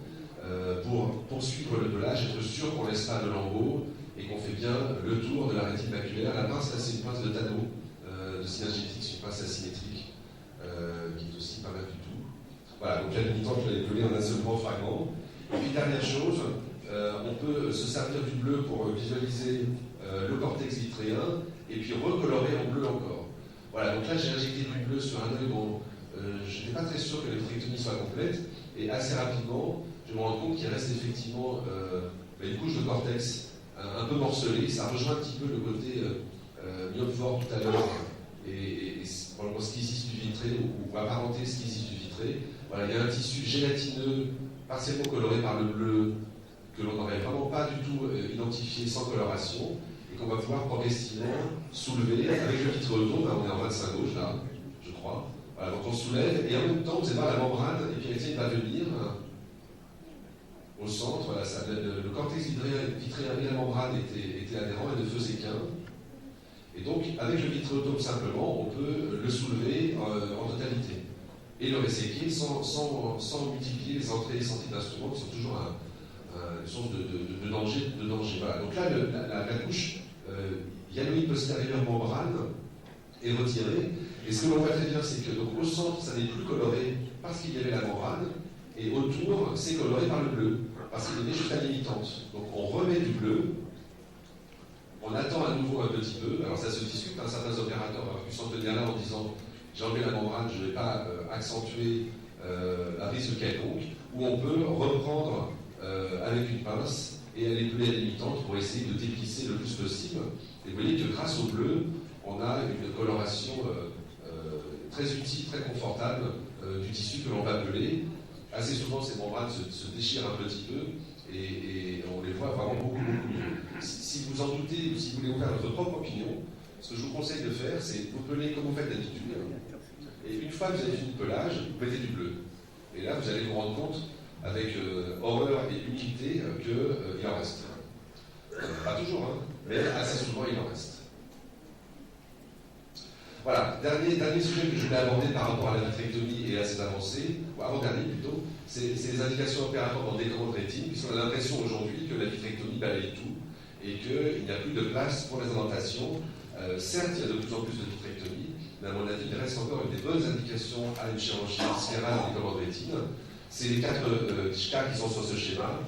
pour poursuivre le pelage, être sûr qu'on ne laisse pas de lambeaux et qu'on fait bien le tour de la rétine maculaire. La pince, là, c'est une pince de Tano, de synergétique, c'est une pince asymétrique, qui est aussi pas mal du tout. Voilà, donc la limitante, je l'ai pelée en un seul grand fragment. Et puis, dernière chose, on peut se servir du bleu pour visualiser le cortex vitréen et puis recolorer en bleu encore. Voilà, donc là j'ai injecté du bleu sur un œil dont je n'étais pas très sûr que la vitrectomie soit complète, et assez rapidement je me rends compte qu'il reste effectivement une couche de cortex un peu morcelée. Ça rejoint un petit peu le côté Myophore tout à l'heure, et probablement schizisme du vitré, ou apparenté schizisme du vitré. Voilà, il y a un tissu gélatineux partiellement coloré par le bleu que l'on n'aurait vraiment pas du tout identifié sans coloration, et qu'on va pouvoir progressivement soulever avec le vitréotome. On est en 25 gauche là, je crois. Voilà, donc on soulève, et en même temps, vous allez voir la membrane épicrétienne va venir au centre. Voilà, le cortex vitréen et la membrane étaient adhérents et ne faisaient qu'un. Et donc, avec le vitréotome simplement, on peut le soulever en totalité et le resséquer sans multiplier les entrées et les sorties d'instruments qui sont toujours une source de danger. Voilà. Donc là, la couche hyaloïde postérieure membrane est retirée. Et ce que l'on voit très bien, c'est que donc, au centre, ça n'est plus coloré parce qu'il y avait la membrane, et autour, c'est coloré par le bleu, parce qu'il y avait juste la limitante. Donc on remet du bleu, on attend à nouveau un petit peu. Alors ça se discute, certains opérateurs pu s'en tenir là en disant j'ai enlevé la membrane, je ne vais pas accentuer un risque quelconque, ou on peut reprendre avec une pince et aller peler à la limitante pour essayer de déplisser le plus possible. Et vous voyez que grâce au bleu, on a une coloration très utile, très confortable du tissu que l'on va peler. Assez souvent, ces membranes se déchirent un petit peu et on les voit vraiment beaucoup mieux. Si vous en doutez, ou si vous voulez vous faire votre propre opinion, ce que je vous conseille de faire, c'est vous peler comme vous faites d'habitude. Et une fois que vous avez fini le pelage, vous mettez du bleu. Et là, vous allez vous rendre compte, avec horreur et humilité, qu'il en reste. Pas toujours, hein, mais assez souvent, il en reste. Voilà, dernier sujet que je voulais aborder par rapport à la vitrectomie et à ses avancées, ou avant-dernier plutôt, c'est les indications opératoires dans le décollement de rétine, puisqu'on a l'impression aujourd'hui que la vitrectomie balaye tout et qu'il n'y a plus de place pour les indentations. Certes, il y a de plus en plus de vitrectomie, mais à mon avis, il reste encore des bonnes indications à une chirurgie sclérale de décollement de rétine. C'est les 4 cas qui sont sur ce schéma.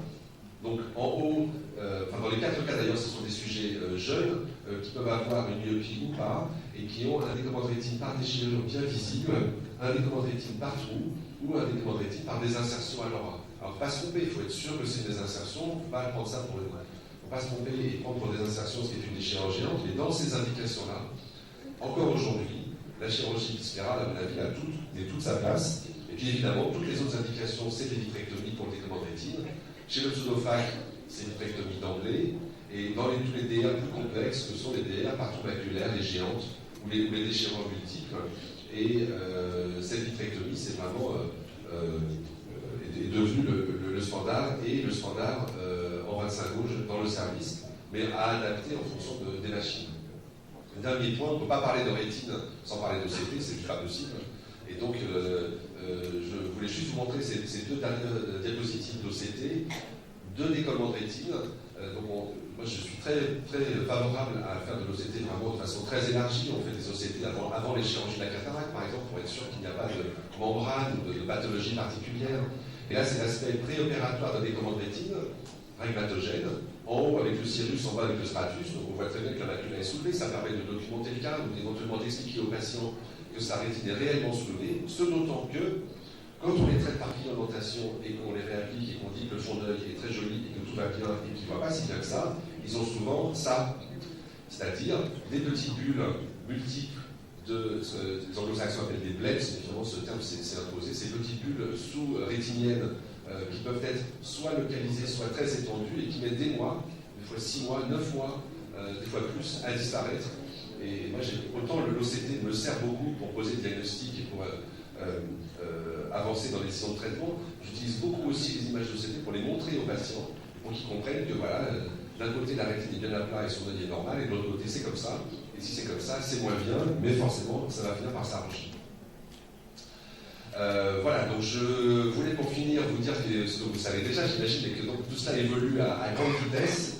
Donc en haut, dans les 4 cas d'ailleurs, ce sont des sujets jeunes qui peuvent avoir une myopie ou pas et qui ont un décollement de rétine par déchirure bien visible, un décollement de rétine par trou ou un décollement de rétine par des insertions à l'aura. Alors pas se tromper, il faut être sûr que c'est des insertions, il ne faut pas prendre ça pour le mal. Il ne faut pas se tromper et prendre pour des insertions ce qui est une déchirure géante, mais dans ces indications-là, encore aujourd'hui, la chirurgie sclérale, à mon avis, a toute sa place. Et puis évidemment, toutes les autres indications, c'est des vitrectomies pour le décollement de rétine. Chez le pseudophaque, c'est une vitrectomie d'emblée. Et dans tous les DA plus complexes, ce sont les DA par trou maculaire, les géantes, ou les déchirures multiples. Et cette vitrectomie, c'est vraiment est devenu le standard, et le standard en 25 gauge dans le service, mais à adapter en fonction des machines. Dernier point, on ne peut pas parler de rétine sans parler d'OCT, c'est juste pas possible. Et donc, je voulais juste vous montrer ces 2 dernières diapositives d'OCT, 2 décollements de rétine. Moi, je suis très, très favorable à faire de l'OCT vraiment de façon très élargie. On fait des OCT avant les chirurgies de la cataracte, par exemple, pour être sûr qu'il n'y a pas de membrane ou de pathologie particulière. Et là, c'est l'aspect préopératoire d'un décollement de rétine, rhigmatogène, en haut avec le cirrus, en bas avec le stratus. Donc on voit très bien que la macula est soulevée, ça permet de documenter le cas ou éventuellement d'expliquer au patient que sa rétine est réellement soulevée, ce d'autant que quand on les traite par clientation et qu'on les réapplique et qu'on dit que le fond d'œil est très joli et que tout va bien et qu'il ne voit pas si bien que ça, ils ont souvent ça, c'est-à-dire des petites bulles multiples les anglo-saxons appellent des blebs, évidemment ce terme s'est imposé, ces petites bulles sous-rétiniennes qui peuvent être soit localisées, soit très étendues et qui mettent des mois, des fois 6 mois, 9 mois, des fois plus, à disparaître. Et moi, autant l'OCT me sert beaucoup pour poser le diagnostic et pour avancer dans les décisions de traitement, j'utilise beaucoup aussi les images d'OCT pour les montrer aux patients, pour qu'ils comprennent que voilà, d'un côté la rétine est bien à plat et son œil est normal, et de l'autre côté c'est comme ça, et si c'est comme ça, c'est moins bien, mais forcément ça va finir par s'arranger. Voilà, donc je voulais pour finir vous dire que ce que vous savez déjà, j'imagine, et que donc, tout cela évolue à grande vitesse.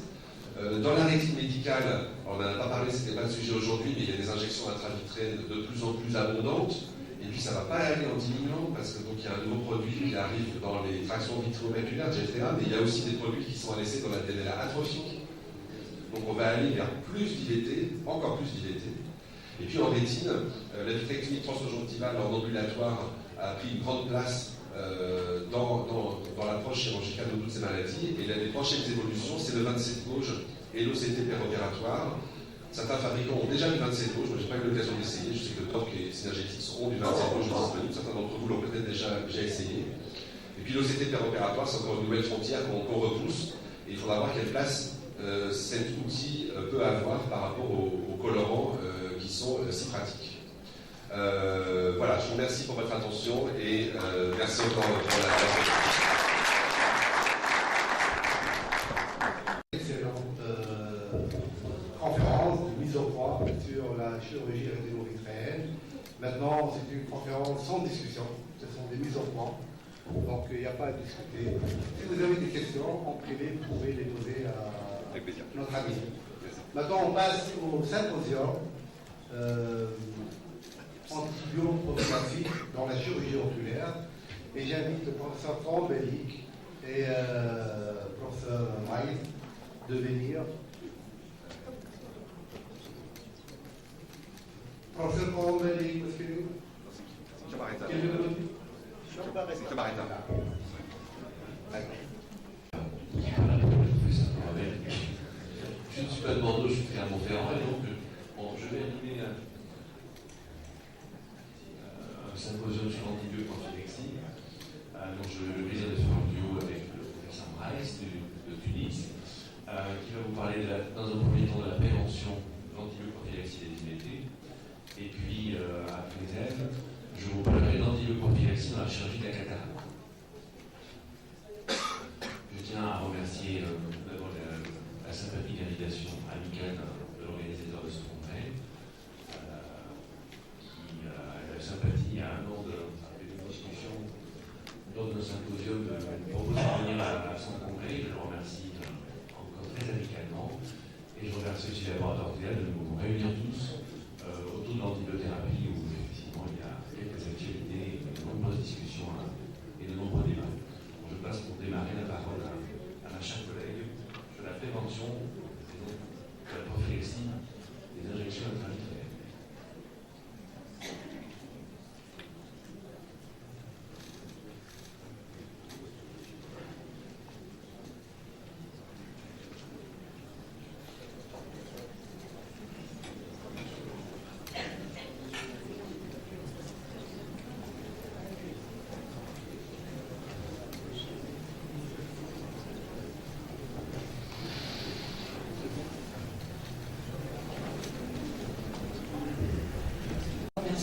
Dans la rétine médicale, on n'en a pas parlé, ce n'était pas le sujet aujourd'hui, mais il y a des injections intravitrines de plus en plus abondantes, et puis ça ne va pas aller en diminuant, parce que donc il y a un nouveau produit qui arrive dans les tractions vitréomaculaires, GFTA, mais il y a aussi des produits qui sont laissés dans la DNA atrophique. Donc on va aller vers plus d'IVT, encore plus d'IVT. Et puis en rétine, la vitrectomie transconjonctivale en ambulatoire a pris une grande place dans l'approche chirurgicale de toutes ces maladies. Et les prochaines évolutions, c'est le 27 gauge et l'OCT péropératoire. Certains fabricants ont déjà le 27 gauge, moi je n'ai pas eu l'occasion d'essayer, je sais que Torque et Synergetics ont du 27 gauge disponible, certains d'entre vous l'ont peut-être déjà essayé. Et puis l'OCT péropératoire, c'est encore une nouvelle frontière qu'on repousse, et il faudra voir quelle place cet outil peut avoir par rapport aux colorants qui sont si pratiques. Voilà, je vous remercie pour votre attention et merci encore pour la excellente conférence de mise au point sur la chirurgie rétino-vitréenne. Maintenant, c'est une conférence sans discussion, ce sont des mises au point, donc il n'y a pas à discuter. Si vous avez des questions en privé, vous pouvez les poser à notre ami. Maintenant, on passe au symposium antibioprophylactique dans la chirurgie oculaire, et j'invite le professeur Combellic et le professeur Maïs de venir. Professeur Combellic, est-ce que je ne suis pas de Bordeaux, je suis de Clermont-Ferrand, et donc je vais animer un symposium sur l'antibioprophylactie. Donc j'ai le plaisir de faire un duo avec le professeur Maïs de Tunis, qui va vous parler dans un premier temps de la prévention de l'antibioprophylactie des IVT, et puis après elle, je vous parlerai de l'antibioprophylactie dans la chirurgie de la cataracte. Je tiens à remercier d'abord la sympathique invitation amicale de l'organisateur de ce congrès.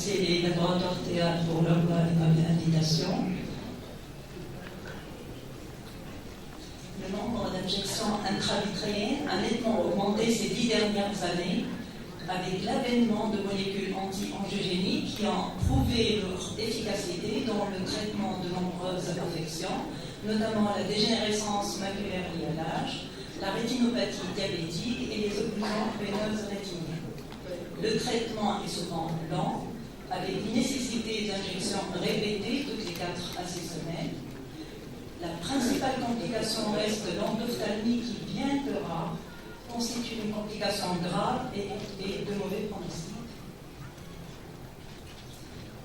remercier les laboratoires Théa pour leur invitation. Le nombre d'injections intravitréennes a nettement augmenté ces 10 dernières années avec l'avènement de molécules anti-angiogéniques qui ont prouvé leur efficacité dans le traitement de nombreuses affections, notamment la dégénérescence maculaire liée à l'âge, la rétinopathie diabétique et les occlusions veineuses rétiniennes. Le traitement est souvent lent, avec une nécessité d'injection répétée toutes les 4 à 6 semaines. La principale complication reste l'endophtalmie qui, bien que rare, constitue une complication grave et de mauvais pronostic.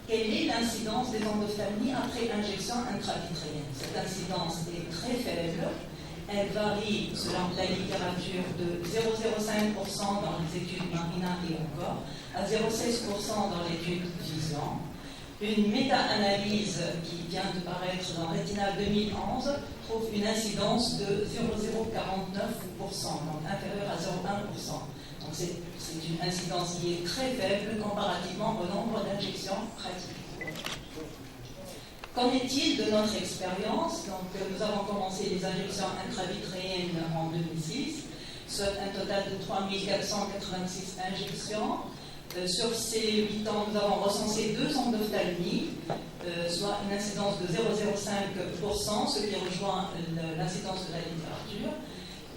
Quelle est l'incidence des endophtalmies après injection intravitréenne? Cette incidence est très faible. Elle varie, selon la littérature, de 0,05% dans les études Marina et encore à 0,16% dans l'étude Vision. Une méta-analyse qui vient de paraître dans Retinal 2011 trouve une incidence de 0,049%, donc inférieure à 0,1%. Donc c'est une incidence qui est très faible comparativement au nombre d'injections pratiques. Qu'en est-il de notre expérience? Donc, nous avons commencé les injections intravitréennes en 2006, soit un total de 3486 injections. Sur ces 8 ans, nous avons recensé 2 endophtalmies, soit une incidence de 0,05%, ce qui rejoint l'incidence de la littérature.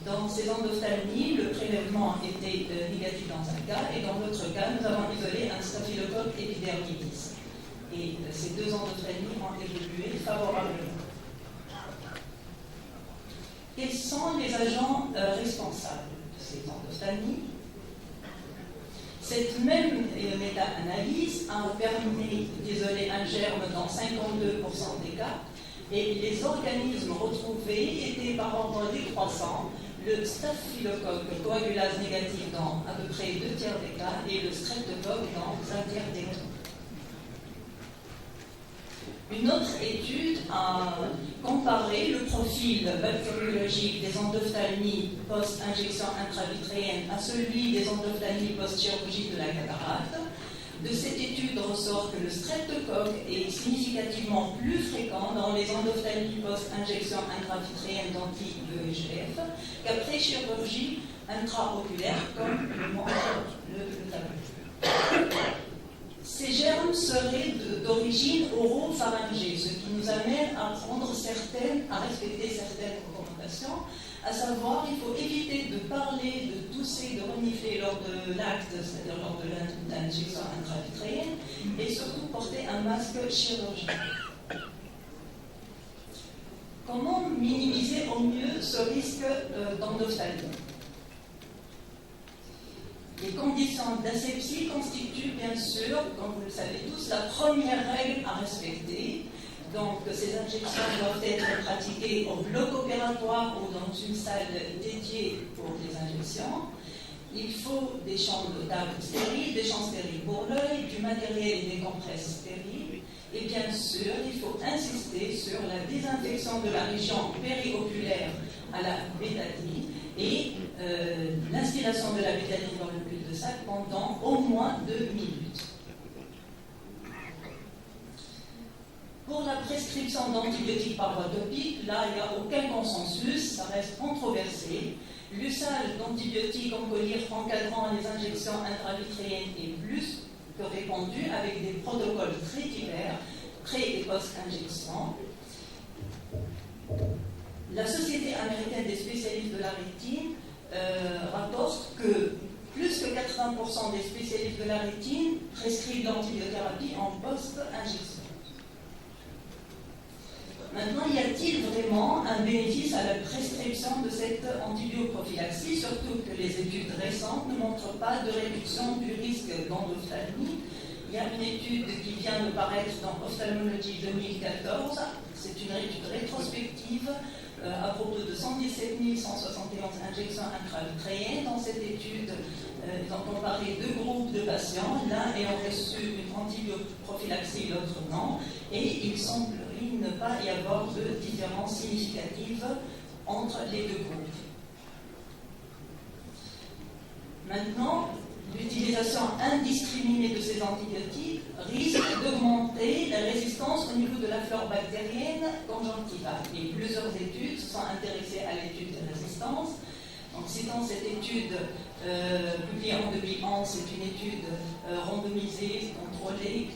Dans ces endophtalmies, le prélèvement était négatif dans un cas, et dans l'autre cas, nous avons isolé un staphylocoque epidermidis. Et ces 2 endophtalmies ont évolué favorablement. Quels sont les agents responsables de ces endophtalmies? Cette même méta-analyse a permis d'isoler un germe dans 52% des cas, et les organismes retrouvés étaient par ordre décroissant le staphylocoque coagulase négatif dans à peu près 2 tiers des cas et le streptocoque dans 1 tiers des cas. Une autre étude a comparé le profil bactériologique des endophtalmies post-injection intravitréenne à celui des endophtalmies post-chirurgie de la cataracte. De cette étude ressort que le streptocoque est significativement plus fréquent dans les endophtalmies post-injection intravitréenne d'anti-VEGF qu'après chirurgie intraoculaire, comme le montre le tableau. Ces germes seraient d'origine oropharyngée, ce qui nous amène à respecter certaines recommandations, à savoir il faut éviter de parler, de tousser, de renifler lors de l'acte, c'est-à-dire lors de l'injection intravitréenne, et surtout porter un masque chirurgical. Comment minimiser au mieux ce risque d'endophtalmie? Les conditions d'asepsie constituent bien sûr, comme vous le savez tous, la première règle à respecter. Donc ces injections doivent être pratiquées au bloc opératoire ou dans une salle dédiée pour les injections. Il faut des champs de table stériles, des champs stériles pour l'œil, du matériel et des compresses stériles. Et bien sûr, il faut insister sur la désinfection de la région périoculaire à la bétadine et l'instillation de la bétadine dans le cul-de-sac pendant au moins 2 minutes. Pour la prescription d'antibiotiques par voie topique, là, il n'y a aucun consensus, ça reste controversé. L'usage d'antibiotiques en collyre encadrant les injections intravitréennes est plus que répandu avec des protocoles très divers, pré- et post-injection. La Société américaine des spécialistes de la rétine rapporte que plus que 80% des spécialistes de la rétine prescrivent l'antibiothérapie en post-injection. Maintenant, y a-t-il vraiment un bénéfice à la prescription de cette antibioprophylaxie, surtout que les études récentes ne montrent pas de réduction du risque d'endophtalmie? Il y a une étude qui vient de paraître dans Ophthalmology 2014. C'est une étude rétrospective à propos de 117 171 injections intravitréennes. Dans cette étude, ils ont comparé 2 groupes de patients, l'un ayant reçu une antibioprophylaxie, l'autre non, et il semblerait ne pas y avoir de différence significative entre les 2 groupes. Maintenant, l'utilisation indiscriminée de ces antibiotiques risque d'augmenter la résistance au niveau de la flore bactérienne conjonctivale. Et plusieurs études se sont intéressées à l'étude de résistance. Donc, citant cette étude publiée en 2011, c'est une étude randomisée, contrôlée,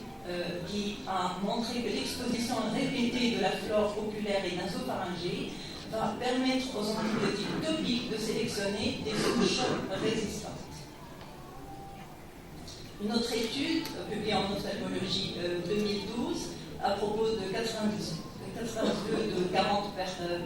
qui a montré que l'exposition répétée de la flore oculaire et nasopharyngée va permettre aux antibiotiques topiques de sélectionner des souches résistantes. Une autre étude, publiée en ophtalmologie 2012, à propos de 82 de 40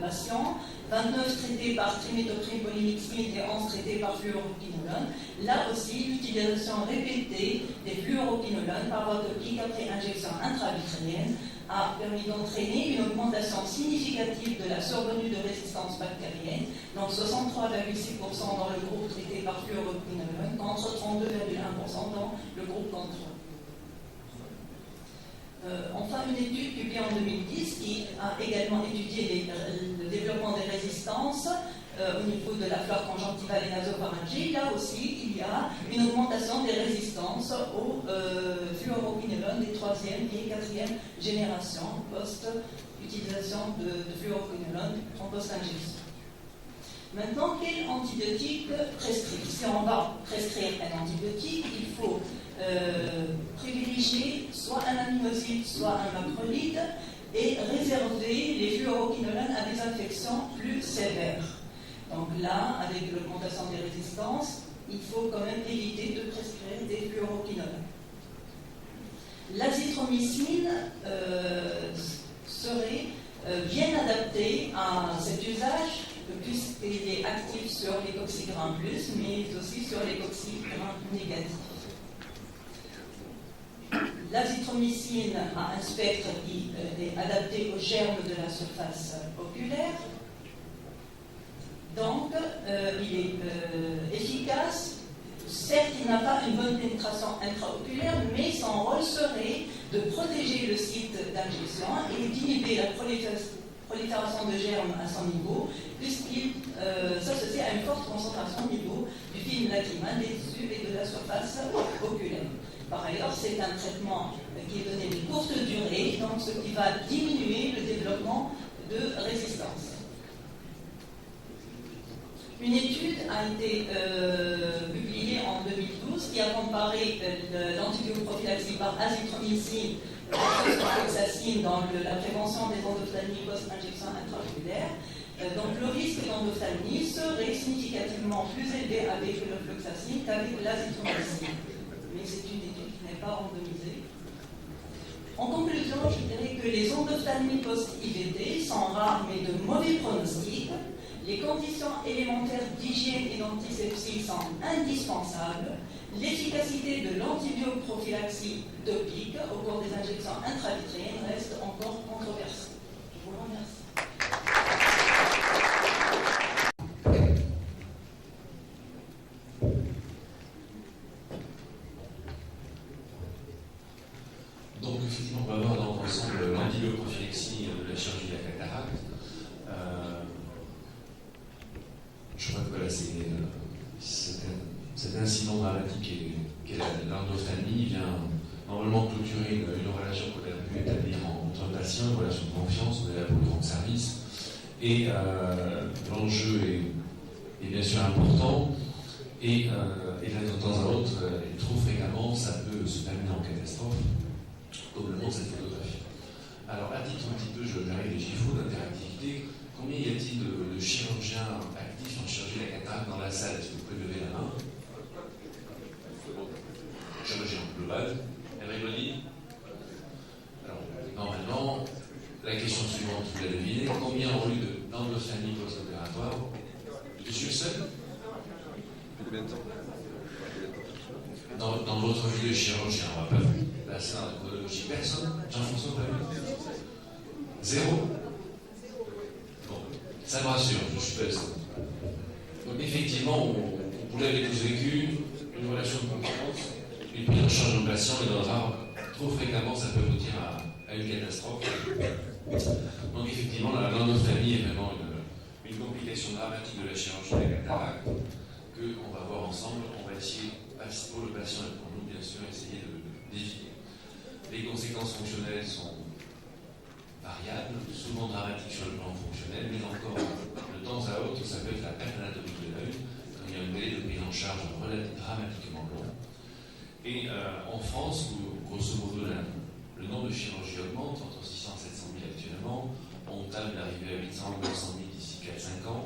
patients, 29 traités par trimethoprim polymyxine et 11 traités par fluoroquinolone. Là aussi, l'utilisation répétée des fluoroquinolones par voie topique après injection intravitréenne a permis d'entraîner une augmentation significative de la survenue de résistance bactérienne, donc 63,6% dans le groupe traité par fluoroquinolone contre 32,1% dans le groupe contrôle. Enfin, une étude publiée en 2010 qui a également étudié le développement des résistances au niveau de la flore conjonctivale et nasopharyngée. Là aussi, il y a une augmentation des résistances aux fluoroquinolones des 3e et 4e générations post-utilisation de fluoroquinolone en post-injection. Maintenant, quel antibiotique prescrire? Si on va prescrire un antibiotique, il faut privilégier soit un aminoside, soit un macrolide et réserver les fluoroquinolones à des infections plus sévères. Donc là, avec l'augmentation des résistances, il faut quand même éviter de prescrire des fluoroquinolones. L'azithromycine serait bien adapté à cet usage puisqu'il est actif sur les coxygrammes plus, mais aussi sur les coxygrammes négatifs. L'azithromycine a un spectre qui est adapté aux germes de la surface oculaire. Donc, il est efficace. Certes, il n'a pas une bonne pénétration intraoculaire, mais son rôle serait de protéger le site d'injection et d'inhiber la prolifération de germes à son niveau, puisqu'il s'associe à une forte concentration au niveau du film lacrymal, des tissus et de la surface oculaire. Par ailleurs, c'est un traitement qui est donné de courte durée, donc ce qui va diminuer le développement de résistance. Une étude a été publiée en 2012 qui a comparé l'antibioprophylaxie par azithromycine et l'oxacine dans la prévention des endophtalmies post-injection intraoculaire. Donc le risque d'endophtalmie serait significativement plus élevé avec l'ofloxacine qu'avec l'azithromycine. Mais c'est une étude qui n'est pas randomisée. En conclusion, je dirais que les endophtalmies post-IVT sont rares mais de mauvais pronostics. Les conditions élémentaires d'hygiène et d'antisepsie sont indispensables. L'efficacité de l'antibioprophylaxie topique au cours des injections intravitréennes reste encore controversée. Je vous remercie. Donc, effectivement, on va voir dans l'ensemble l'antibioprophylaxie de la chirurgie de la cataracte. Je crois que voilà, cet incident dramatique qu'est l'endophtalmie vient normalement clôturer une relation qu'on a pu établir entre patients, une relation de confiance, on est là pour lui rendre service. Et l'enjeu est bien sûr important, et de temps à autre, et trop fréquemment, ça peut se terminer en catastrophe, comme le montre cette photographie. Alors, à titre un petit peu, j'arrive les GIFO d'interactivité. Combien y a-t-il de chirurgiens actifs en chirurgie de la cataracte dans la salle? Est-ce que vous pouvez lever la main? Chirurgien global. Everybody? Alors, normalement, la question suivante, vous l'avez deviné, combien ont eu d'endophtalmie post-opératoire? Je suis le seul? Dans votre vie de chirurgien, on va pas passer dans la chronologie. Personne? Jean-François, pas vu? Zéro? Bon, ça me rassure, je suis pas le seul. Donc effectivement, vous l'avez tous vécu, une relation de confiance, une prise en charge d'un patient, et dans le rare, trop fréquemment, ça peut aboutir à une catastrophe. Donc effectivement, l'endophtalmie est vraiment une complication dramatique de la chirurgie de la cataracte qu'on va voir ensemble. On va essayer pour le patient et pour nous, bien sûr, essayer d'éviter. Les conséquences fonctionnelles sont variables, souvent dramatiques sur le plan fonctionnel, mais encore de temps à autre, ça peut être la perte anatomique de l'œil, quand il y a un délai de prise en charge dramatiquement long. Et en France, où grosso modo le nombre de chirurgies augmente, entre 600 et 700 000 actuellement, on table d'arriver à 800 ou 900 000 d'ici 4-5 ans.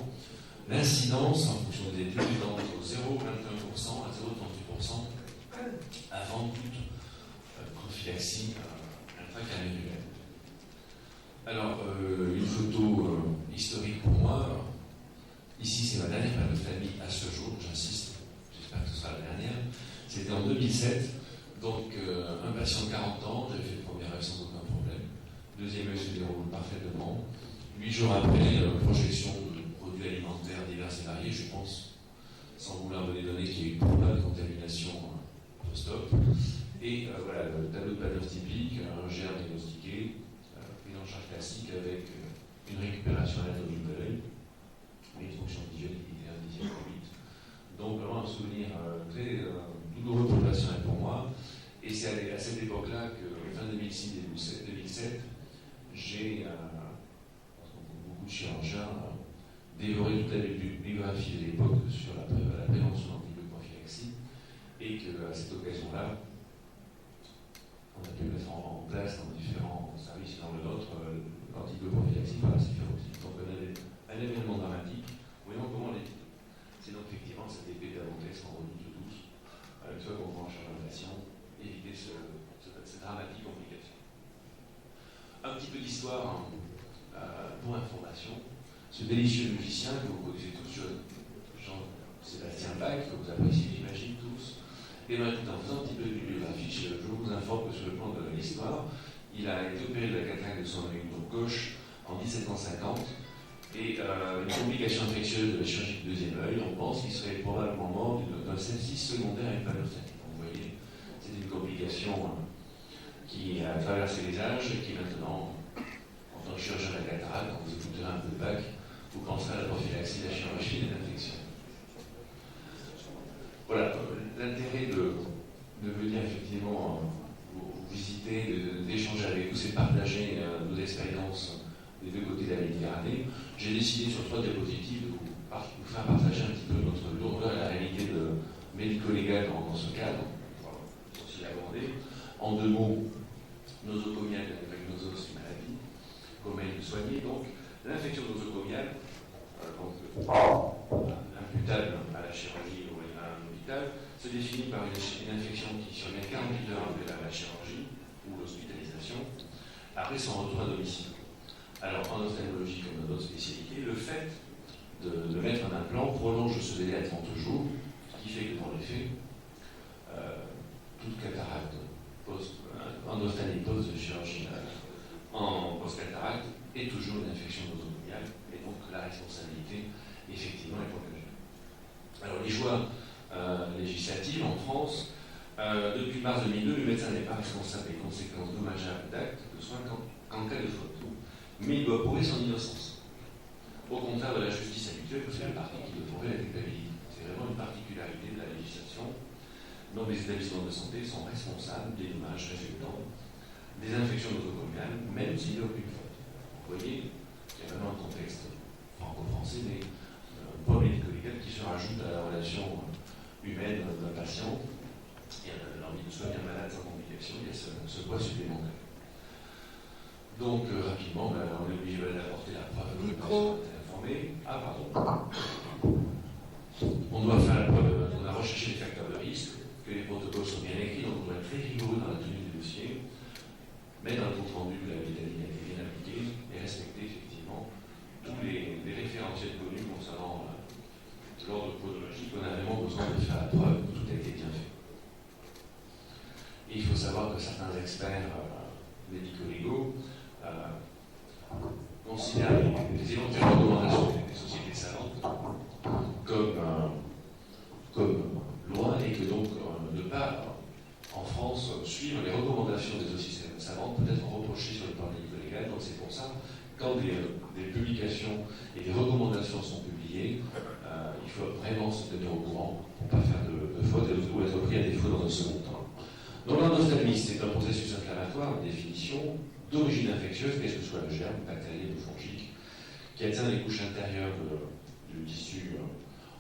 L'incidence, en fonction des études, est entre 0,21% à 0,38% avant toute prophylaxie intracrânienne. Alors, une photo historique pour moi. Ici, c'est ma dernière pathologie à ce jour, j'insiste, j'espère que ce sera la dernière. C'était en 2007, donc un patient de 40 ans, j'avais fait le premier œil sans aucun problème. Deuxième œil se déroule parfaitement. 8 jours après, projection de produits alimentaires divers et variés, je pense, sans vouloir donner données, qu'il y a eu probable contamination post-op. Et voilà, le tableau de panneau typique, un germe diagnostiqué, prise en charge classique avec une récupération anatomique de l'œil, une fonction visuelle qui était un 10e de 8. Donc vraiment un souvenir très douloureux pour le patient et pour moi. Et c'est à cette époque-là que, fin 2006-2007, j'ai, beaucoup de chirurgiens, dévoré toute la bibliographie de l'époque sur la prévention d'antibioprophylaxie, et qu'à cette occasion-là, on a pu mettre en place dans différents services, dans le nôtre, l'antibioprophylaxie par la céphalopsie. Donc un événement dramatique, voyons comment l'éviter. C'est donc effectivement cette épée de Damoclès qu'on redoute tous, une fois qu'on prend en charge un patient, éviter cette dramatique complication. Un petit peu d'histoire pour information. Ce délicieux musicien que vous connaissez tous, Jean-Sébastien Bach, que vous appréciez, j'imagine tous. Et bien, tout en faisant un petit peu de bibliographie, je vous informe que sur le plan de l'histoire, il a été opéré de la cataracte de son œil gauche en 1750. Et une complication infectieuse de la chirurgie du deuxième œil, on pense qu'il serait probablement mort d'un sepsis secondaire à une panophthalmie. Donc vous voyez, c'est une complication qui a traversé les âges et qui maintenant, en tant que chirurgien de la cataracte, quand vous écouterez un peu de Bach, vous penserez à la prophylaxie, la chirurgie et l'infection. Voilà, l'intérêt de venir effectivement vous visiter, d'échanger avec vous, c'est partager nos expériences des deux côtés de la Méditerranée. J'ai décidé sur 3 diapositives de vous faire partager un petit peu notre lourdeur et la réalité médico-légale dans ce cadre. Voilà, aussi l'aborder. En 2 mots, nosocomiale avec nosose, c'est une maladie, comment le soigner. Donc, l'infection nosocomiale, imputable à la chirurgie ou à un hôpital, se définit par une infection qui survient 48 heures après la chirurgie ou l'hospitalisation, après son retour à domicile. Alors, en ophtalmologie comme dans d'autres spécialités, le fait de mettre un implant prolonge ce délai à 30 jours, ce qui fait que dans les faits, toute cataracte en ophtalmie post-chirurgie en post-cataracte est toujours une infection nosocomiale, et donc la responsabilité, effectivement, est engagée. Alors, les joies législatives en France, depuis mars 2002, le médecin n'est pas responsable des conséquences dommageables d'actes de soins qu'en cas de faute. Mais il doit prouver son innocence. Au contraire de la justice habituelle, c'est le parti qui doit prouver la culpabilité. C'est vraiment une particularité de la législation. Donc les établissements de santé sont responsables des dommages résultant des infections nosocomiales, même s'il n'y a aucune faute. Vous voyez, il y a vraiment un contexte franco-français, mais un poids médico-légal qui se rajoute à la relation humaine d'un patient. Et l'envie de soigner un malade sans complication, il y a ce poids supplémentaire. Donc, rapidement, on est obligé d'apporter la preuve que le patient est informé. Ah, pardon. On doit faire la preuve, on a recherché les facteurs de risque, que les protocoles sont bien écrits, donc on doit être très rigoureux dans la tenue du dossier, mais dans le compte rendu, la vitamine a été bien appliquée et respecter effectivement tous les référentiels connus concernant l'ordre chronologique. On a vraiment besoin de faire la preuve que tout a été bien fait. Et il faut savoir que certains experts médico-légaux considèrent les éventuelles recommandations des sociétés savantes comme loi et que donc ne pas en France suivre les recommandations des sociétés savantes peut être reproché sur le plan médico-légal. Donc c'est pour ça quand des publications et des recommandations sont publiées, il faut vraiment se tenir au courant pour ne pas faire de fautes ou être pris à défaut dans un second temps. Donc l'endophtalmie, c'est un processus inflammatoire, une définition d'origine infectieuse, quel que soit le germe, bactérien ou fongique, qui atteint les couches intérieures du tissu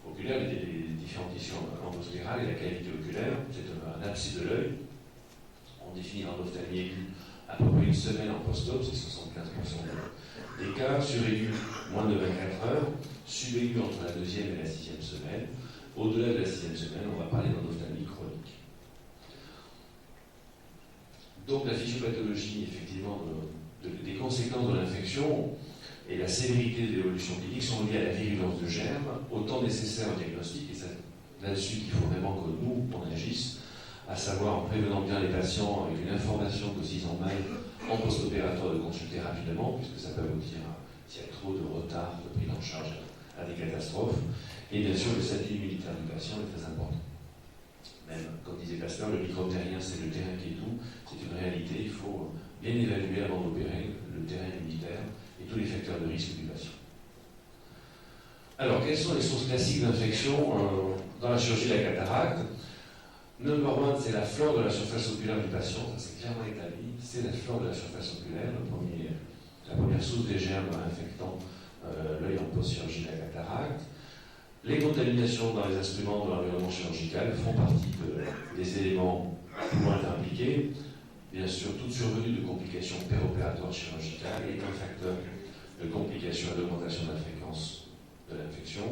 oculaire, les différents tissus endosclérales et la cavité oculaire. C'est un abcès de l'œil. On définit l'endophtalmie aiguë à peu près une semaine en post-op, c'est 75% des cas, suraiguë moins de 24 heures, subaiguë entre la 2e et la 6e semaine. Au-delà de la 6e semaine, on va parler d'endophtalmie chronique. Donc la physiopathologie, effectivement, des conséquences de l'infection et la sévérité de l'évolution clinique sont liées à la virulence de germes, autant nécessaire au diagnostic, et c'est là-dessus qu'il faut vraiment que nous, on agisse, à savoir en prévenant bien les patients avec une information que s'ils ont mal en post-opératoire de consulter rapidement, puisque ça peut aboutir, s'il y a trop de retard de prise en charge, à des catastrophes. Et bien sûr, le statut immunitaire du patient est très important. Même, comme disait Pasteur, le microbe terrien, c'est le terrain qui est doux, c'est une réalité, il faut bien évaluer avant d'opérer le terrain immunitaire et tous les facteurs de risque du patient. Alors, quelles sont les sources classiques d'infection dans la chirurgie de la cataracte? Number one, c'est la flore de la surface oculaire du patient, ça c'est clairement établi, c'est la flore de la surface oculaire, la première source des germes infectant l'œil en post-chirurgie de la cataracte. Les contaminations dans les instruments de l'environnement chirurgical font partie des éléments pouvant être impliqués. Bien sûr, toute survenue de complications péropératoires chirurgicales est un facteur de complications et d'augmentation de la fréquence de l'infection.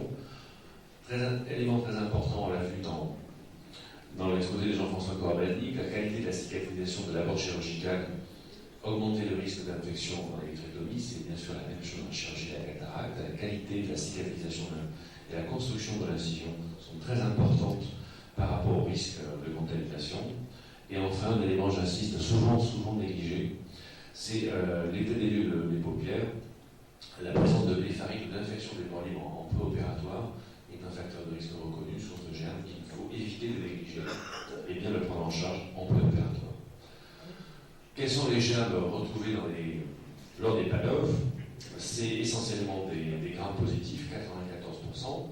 Élément très important, on l'a vu dans l'exposé de Jean-François Corbani, la qualité de la cicatrisation de l'abord chirurgical, augmenter le risque d'infection dans l'électrectomie, c'est bien sûr la même chose en chirurgie de la cataracte. La qualité de la cicatrisation et la construction de l'incision sont très importantes par rapport au risque de contamination. Et enfin, un élément, j'insiste, souvent négligé, c'est l'état des lieux des paupières. La présence de blépharite ou d'infection des pores libres en préopératoire est un facteur de risque reconnu, source de germes qu'il faut éviter de négliger et bien le prendre en charge en préopératoire. Quels sont les germes retrouvés lors des PADOV? C'est essentiellement des grammes positifs, 94%,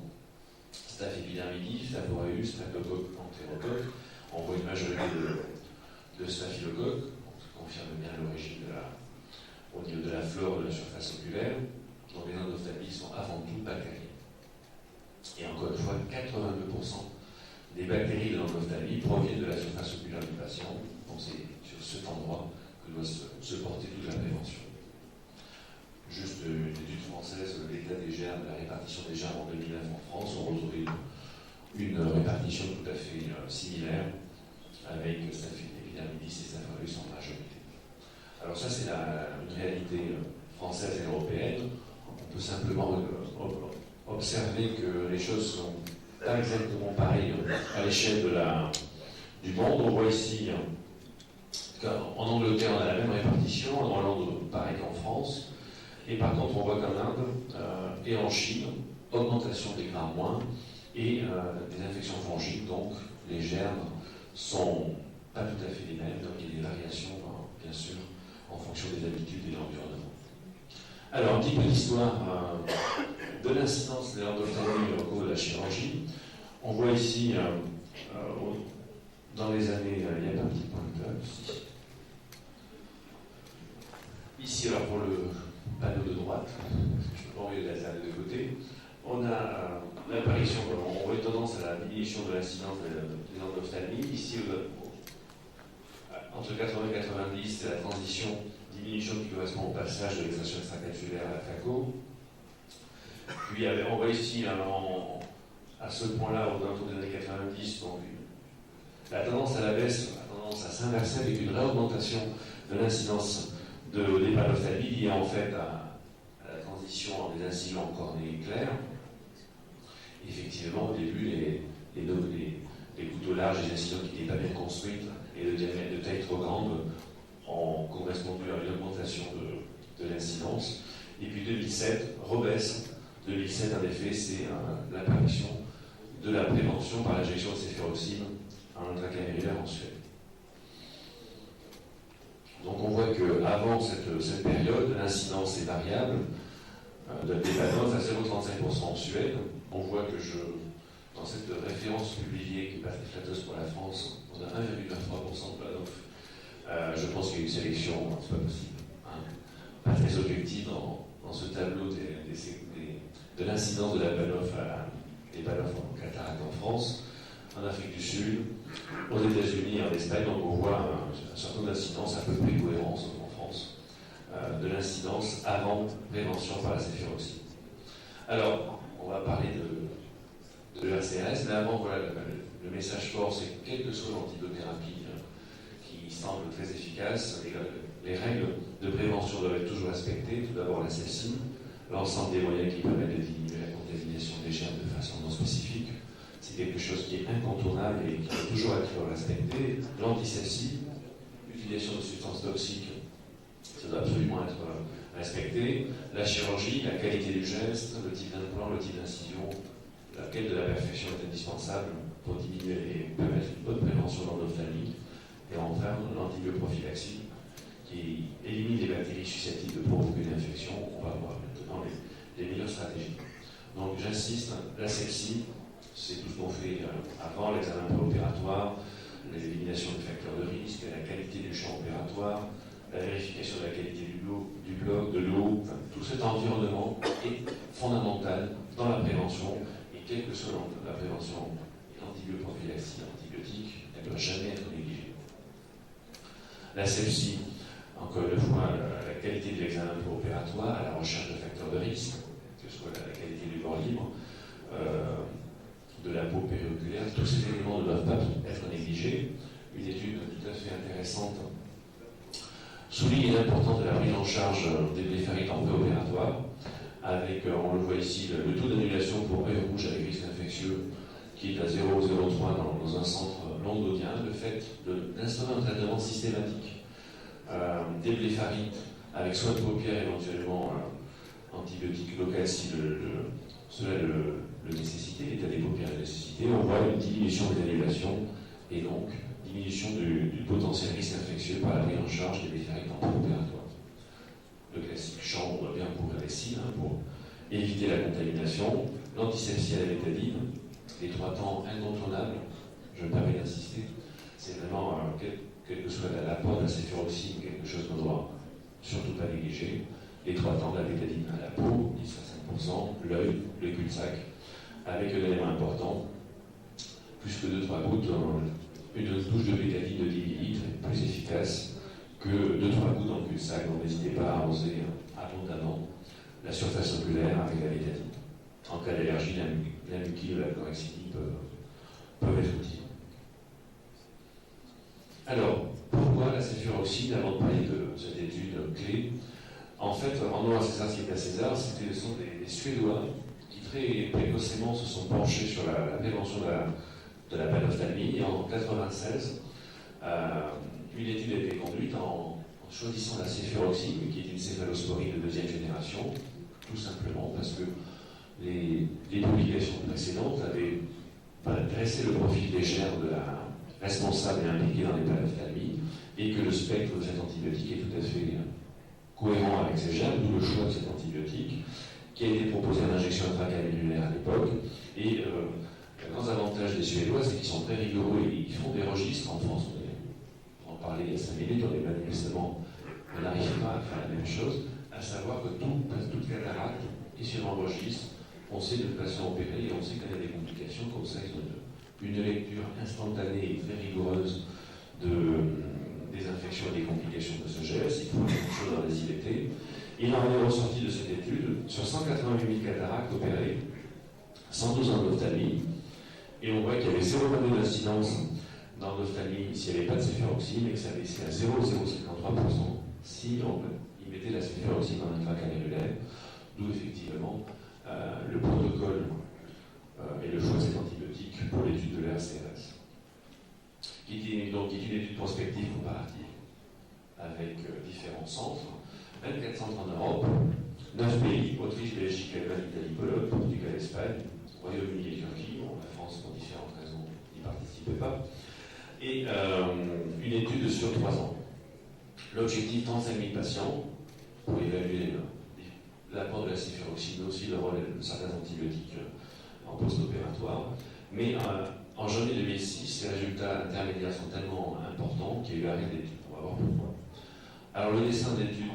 Staph epidermidis, Staph aureus, Streptocoque, Entérocoque. On voit une majorité de staphylocoques, on confirme bien l'origine au niveau de la flore de la surface oculaire. Donc les endophtalmies sont avant tout bactériennes. Et encore une fois, 82% des bactéries de l'endophtalmie proviennent de la surface oculaire du patient. Donc c'est sur cet endroit que doit se porter toute la prévention. Juste une étude française, l'état des germes, la répartition des germes en 2009 en France, on retrouve une répartition tout à fait similaire avec Staph epidermidis et Staph aureus en majorité. Alors ça c'est une réalité française et européenne. On peut simplement observer que les choses sont pas exactement pareilles à l'échelle du monde. On voit ici qu'en Angleterre on a la même répartition, en Hollande pareil qu'en France. Et par contre, on voit qu'en Inde et en Chine, augmentation des grammes moins et des infections fongiques, donc les germes sont pas tout à fait les mêmes, donc il y a des variations, bien sûr, en fonction des habitudes et de l'environnement. Alors, un petit peu d'histoire de l'incidence de l'endophtalmie au cours de la chirurgie. On voit ici, dans les années, il y a un petit pointeur ici. Ici, alors pour le panneau de droite, je peux pas envoyer la salle de côté, on a l'apparition, on voit une tendance à la diminution de l'incidence des endophtalmies. Ici, entre 80 et 90, c'est la transition, diminution qui correspond au passage de l'extraction extracapsulaire à la phaco. Puis on voit ici, à ce point-là, autour des années 90, donc, la tendance à la baisse, la tendance à s'inverser avec une réaugmentation de l'incidence des panophtalmies liée en fait à la transition des incisions en cornée claire. Effectivement, au début, les couteaux larges, les incisions qui n'étaient pas bien construites et de taille trop grande ont correspondu à une augmentation de l'incidence. Et puis 2007, rebaisse. 2007, en effet, c'est l'apparition de la prévention par l'injection de céphaloxime en intraclavérulaire en Suède. Donc on voit qu'avant cette période, l'incidence est variable. Des Banoff à 0,35% en Suède. On voit que dans cette référence publiée qui est pas très flatteuse pour la France, on a 1,23% de Banoff. Je pense qu'il y a une sélection, c'est pas possible, hein, pas très objective dans ce tableau de l'incidence de la Banoff des Banoff en cataracte en France, en Afrique du Sud, aux États-Unis et en Espagne. Donc on voit un certain nombre d'incidences à peu près cohérentes en France de l'incidence avant prévention par la céphiroxine. Alors, on va parler de l'ACRS, mais avant, voilà, le message fort, c'est que quelle que soit l'antibiothérapie qui semble très efficace, les règles de prévention doivent être toujours respectées. Tout d'abord la sepsie, l'ensemble des moyens qui permettent de diminuer la contamination des germes de façon non spécifique. C'est quelque chose qui est incontournable et qui doit toujours être respecté. L'antisepsie, l'utilisation de substances toxiques, ça doit absolument être respecté. La chirurgie, la qualité du geste, le type d'implant, le type d'incision, la quête de la perfection est indispensable pour diminuer et permettre une bonne prévention d'endophtalmie. Et enfin, l'antibioprophylaxie, qui élimine les bactéries susceptibles de provoquer une infection. On va voir maintenant les meilleures stratégies. Donc j'insiste, la sepsie, c'est tout ce qu'on fait avant l'examen préopératoire, l'élimination des facteurs de risque, la qualité du champ opératoire, la vérification de la qualité du bloc, de l'eau, enfin, tout cet environnement est fondamental dans la prévention, et quelle que soit la prévention, l'antibioprophylaxie, l'antibiotique, elle ne doit jamais être négligée. La sepsie, encore une fois, la qualité de l'examen préopératoire, la recherche de facteurs de risque, que ce soit la qualité du bord libre, de la peau périoculaire, tous ces éléments ne doivent pas être négligés. Une étude tout à fait intéressante souligne l'importance de la prise en charge des bléphaриtes en préopératoire, avec, on le voit ici, le taux d'annulation pour œil rouge avec risque infectieux qui est à 0,03 dans un centre londonien. Le fait d'instaurer un traitement systématique des bléphaриtes avec soin de paupières éventuellement antibiotiques locaux si cela le nécessitait, l'état des paupières le nécessitait, on voit une diminution des annulations et donc diminution du potentiel risque infectieux par la prise en charge des blépharites en préopératoire. Le classique champ, on doit bien couvrir les cils pour éviter la contamination, l'antisepsie à la bétadine, les 3 temps incontournables, je me permets d'insister, c'est vraiment, quel que soit l'apport de la céphiroxine, quelque chose qu'on ne doit surtout pas négliger. Les 3 temps de la bétadine à la peau, 10 à 5%, l'œil, le cul-de-sac, avec un élément important, plus que 2-3 gouttes, une touche de bétadine de 10 ml est plus efficace que 2-3 gouttes dans le cul-de-sac. Donc n'hésitez pas à arroser abondamment la surface oculaire avec la bétadine. En cas d'allergie, la muquille ou la chlorhexidine peuvent être utiles. Alors, pourquoi la céphiroxine, avant de parler de cette étude clé? En fait, rendons à César ce qui est à César, ce sont des Suédois qui très précocement se sont penchés sur la prévention de la panophtalmie. Et en 1996, une étude a été conduite en choisissant la céphiroxine, qui est une céphalosporine de 2e génération, tout simplement parce que les publications précédentes avaient dressé le profil des germes de la responsable et impliquée dans les panophthalmies, et que le spectre de cet antibiotique est tout à fait cohérent avec ces germes, d'où le choix de cet antibiotique, qui a été proposé en injection intracannulaire à l'époque. Et le grand avantage des Suédois, c'est qu'ils sont très rigoureux et ils font des registres en France. On en parlait il y a 5 minutes, manifestement, on n'arrive pas à faire la même chose, à savoir que toute cataracte est sur un registre, on sait de patient opéré et on sait qu'il y a des complications comme ça. Une lecture instantanée et très rigoureuse des infections et des complications de ce geste. Il faut quelque chose dans les IVT. Il en est ressorti de cette étude sur 188 000 cataractes opérées, 112 en ophtalmie, et on voit qu'il y avait 0,22 d'incidence dans l'ophtalmie s'il n'y avait pas de céphiroxine et que ça baissait à 0,053% si on y mettait la céphiroxine en intracannulaire, d'où effectivement le protocole et le choix de cet antibiotique pour l'étude de l'RCRS, qui est une étude prospective comparative avec différents centres, 24 centres en Europe, 9 pays, Autriche, Belgique, Allemagne, Italie, Pologne, Portugal, Espagne, Royaume-Uni et Turquie. Bon, la France, pour différentes raisons, n'y participait pas. Et une étude sur 3 ans. L'objectif, 35 000 patients pour évaluer l'apport de la céphuroxime, mais aussi le rôle de certains antibiotiques en post-opératoire. Mais en janvier 2006, les résultats intermédiaires sont tellement importants qu'il y a eu arrêt d'études. On va voir pourquoi. Alors le dessin d'études,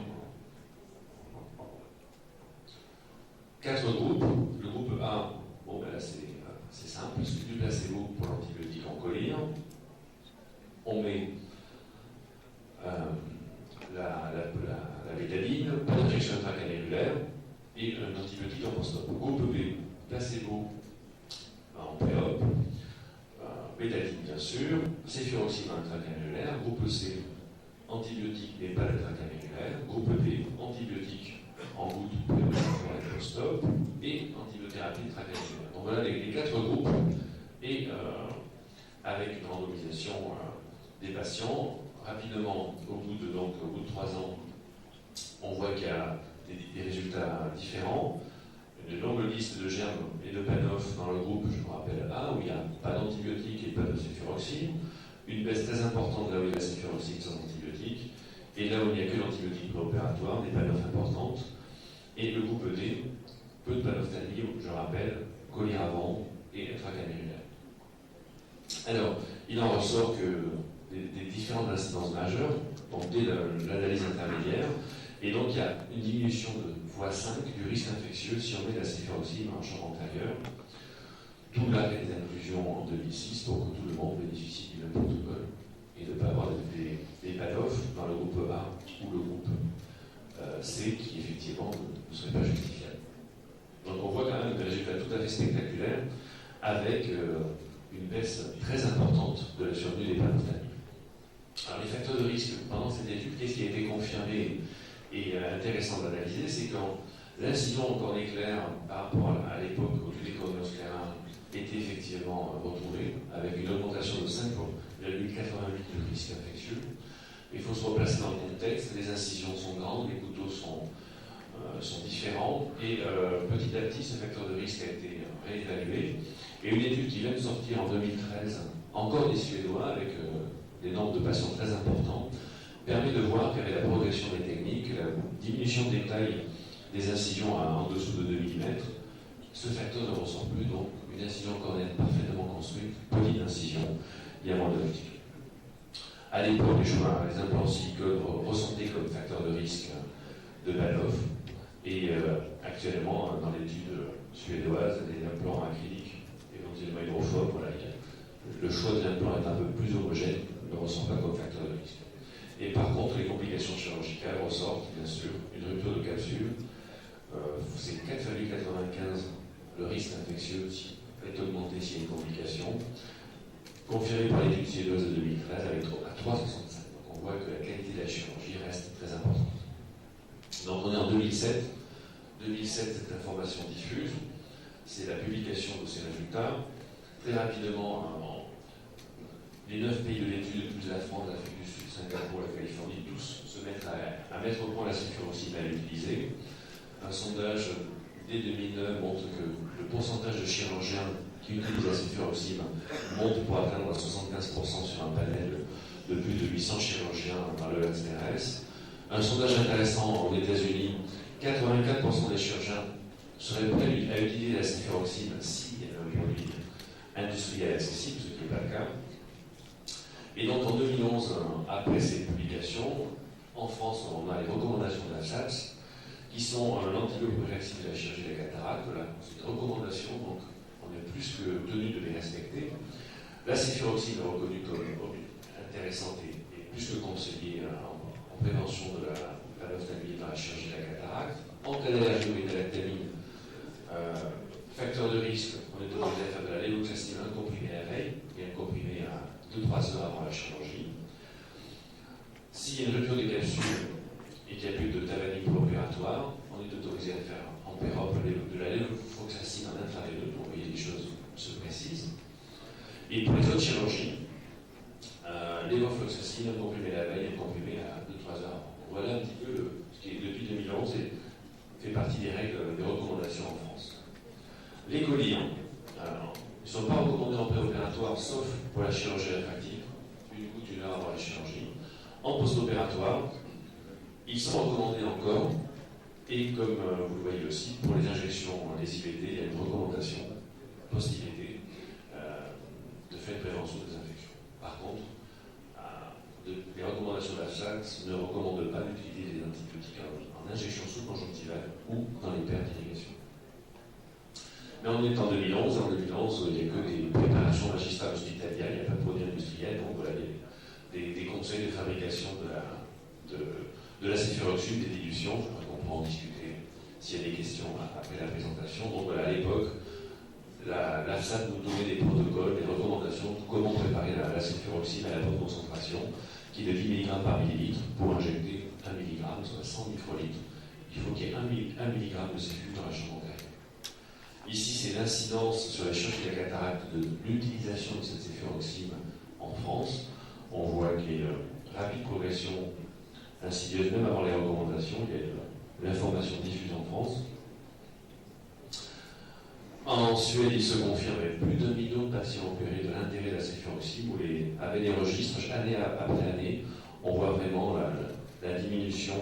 4 groupes. Le groupe A, bon ben là c'est simple, c'est du placebo pour l'antibiotique en choline. On met la bétadine, pas d'injection intracanérulaire et un antibiotique en post-op. Groupe B, placebo en pré-op, bétadine bien sûr, céphuroxime intracanérulaire. Groupe C, antibiotique mais pas intracanérulaire. Groupe D, antibiotique en goutte pour les post-op et antibiothérapie intracanérulaire. Donc voilà les 4 groupes et avec une randomisation des patients. Rapidement, au bout de 3 ans, on voit qu'il y a des résultats différents. Une longue liste de germes et de PANOF dans le groupe, je me rappelle A, où il n'y a pas d'antibiotiques et pas de céphuroxime. Une baisse très importante là où il y a la céphuroxime sans antibiotiques. Et là où il n'y a que l'antibiotique préopératoire, des PANOF importantes. Et le groupe D, peu de panophthalmie, je rappelle, choline-avant et intracanérulaire. Alors, il en ressort que des différentes incidences majeures, donc dès l'analyse intermédiaire, et donc il y a une diminution de x5 du risque infectieux si on met de la céphuroxime en champ antérieur, d'où l'arrêt des inclusions en 2006 pour que tout le monde bénéficie du même protocole et de ne pas avoir des PANOF dans le groupe A ou le groupe C qui effectivement ne serait pas justifiable. Donc on voit quand même des résultats tout à fait spectaculaires avec une baisse très importante de la survenue des panophthalmies. Alors les facteurs de risque pendant cette étude, qu'est-ce qui a été confirmé et intéressant d'analyser, c'est quand l'incision en cornée claire par rapport à l'époque où tous les cornéaux sclérins étaient effectivement retrouvés, avec une augmentation de 5,88 de risque infectieux. Il faut se replacer dans le contexte, les incisions sont grandes, les couteaux sont différents, et petit à petit ce facteur de risque a été réévalué. Et une étude qui vient de sortir en 2013, encore des Suédois, avec des nombres de patients très importants, permet de voir qu'avec la progression des techniques, la diminution des tailles des incisions en dessous de 2 mm, ce facteur ne ressort plus, donc une incision cornéenne parfaitement construite, petite incision, il y a moins de risque. À l'époque, les implants silicone ressentaient comme facteur de risque de PANOF, et actuellement, dans l'étude suédoise, les implants acryliques, éventuellement hydrophobes, voilà, le choix de l'implant est un peu plus homogène, ne ressent pas comme facteur de risque. Et par contre, les complications chirurgicales ressortent, bien sûr, une rupture de capsule. C'est 4,95 le risque infectieux est augmenté s'il y a une complication, confirmé par l'étude suédoise de 2013 avec à 3,65. Donc on voit que la qualité de la chirurgie reste très importante. Donc on est en 2007. 2007, cette information diffuse. C'est la publication de ces résultats. Très rapidement, les 9 pays de l'étude, plus la France, l'Afrique du Sud, Singapour, la Californie, tous se mettent à mettre au point la céphuroxime à l'utiliser. Un sondage dès 2009 montre que le pourcentage de chirurgiens qui utilisent la céphuroxime monte pour atteindre 75% sur un panel de plus de 800 chirurgiens dans le HCRS. Un sondage intéressant aux États-Unis, 84% des chirurgiens seraient prêts à utiliser la céphuroxime si elle est un produit industriel accessible, ce qui n'est pas le cas. Et donc en 2011, après ces publications, en France, on a les recommandations de la SAPS, qui sont l'antibioprophylactique de la chirurgie de la cataracte. Voilà, c'est une recommandation, donc on est plus que tenu de les respecter. La céphuroxime est reconnue comme intéressante et plus que conseillée en prévention de l'ophtalmie dans la chirurgie de la cataracte. En cas d'allergie aux bêta-lactamines, facteur de risque, on est autorisé à faire de la lévofloxacine, un comprimé la veille et un comprimé à 2-3 heures avant la chirurgie. S'il y a une rupture des capsules et qu'il n'y a plus de tavanie préopératoire, on est autorisé à faire en pré-op de la lévofloxacine en intraveineux pour que les choses se précisent. Et pour les autres chirurgies, lévofloxacine, un comprimé la veille, un comprimé à 2-3 heures avant. Voilà un petit peu ce qui est depuis 2011 et fait partie des règles, des recommandations en France. Les colliers, ils ne sont pas recommandés en préopératoire sauf pour la chirurgie réfractive, une goutte, 1 heure avant la chirurgie. En post-opératoire, Ils sont recommandés encore, et comme vous le voyez aussi, pour les injections, les IVD, il y a une recommandation post-IVD de faire une prévention des infections. Par contre, les recommandations de la SACS ne recommandent pas d'utiliser les antibiotiques en injection sous-conjonctivale ou dans les paires d'irrigation. Mais on est en 2011, et en 2011, il n'y a que des préparations magistrales hospitalières, il n'y a pas de produits industriels, donc voilà, des conseils de fabrication de la céphuroxyme, des dilutions. Je crois qu'on pourra en discuter s'il y a des questions après la présentation. Donc voilà, à l'époque, l'AFSAT nous donnait des protocoles, des recommandations de comment préparer la céphuroxyme à la bonne concentration, qui est de 10 mg par millilitre pour injecter 1 mg, soit 100 microlitres. Il faut qu'il y ait 1 mg de céphu dans la chambre antérieure. Ici, c'est l'incidence sur la chirurgie de la cataracte de l'utilisation de cette céphuroxyme en France. On voit qu'il y a une rapide progression insidieuse, même avant les recommandations. Il y a l'information diffuse en France. En Suède, il se confirme avec plus d'1 million de patients opérés de l'intérêt de la céphuroxyme, avec des registres année après année, on voit vraiment la diminution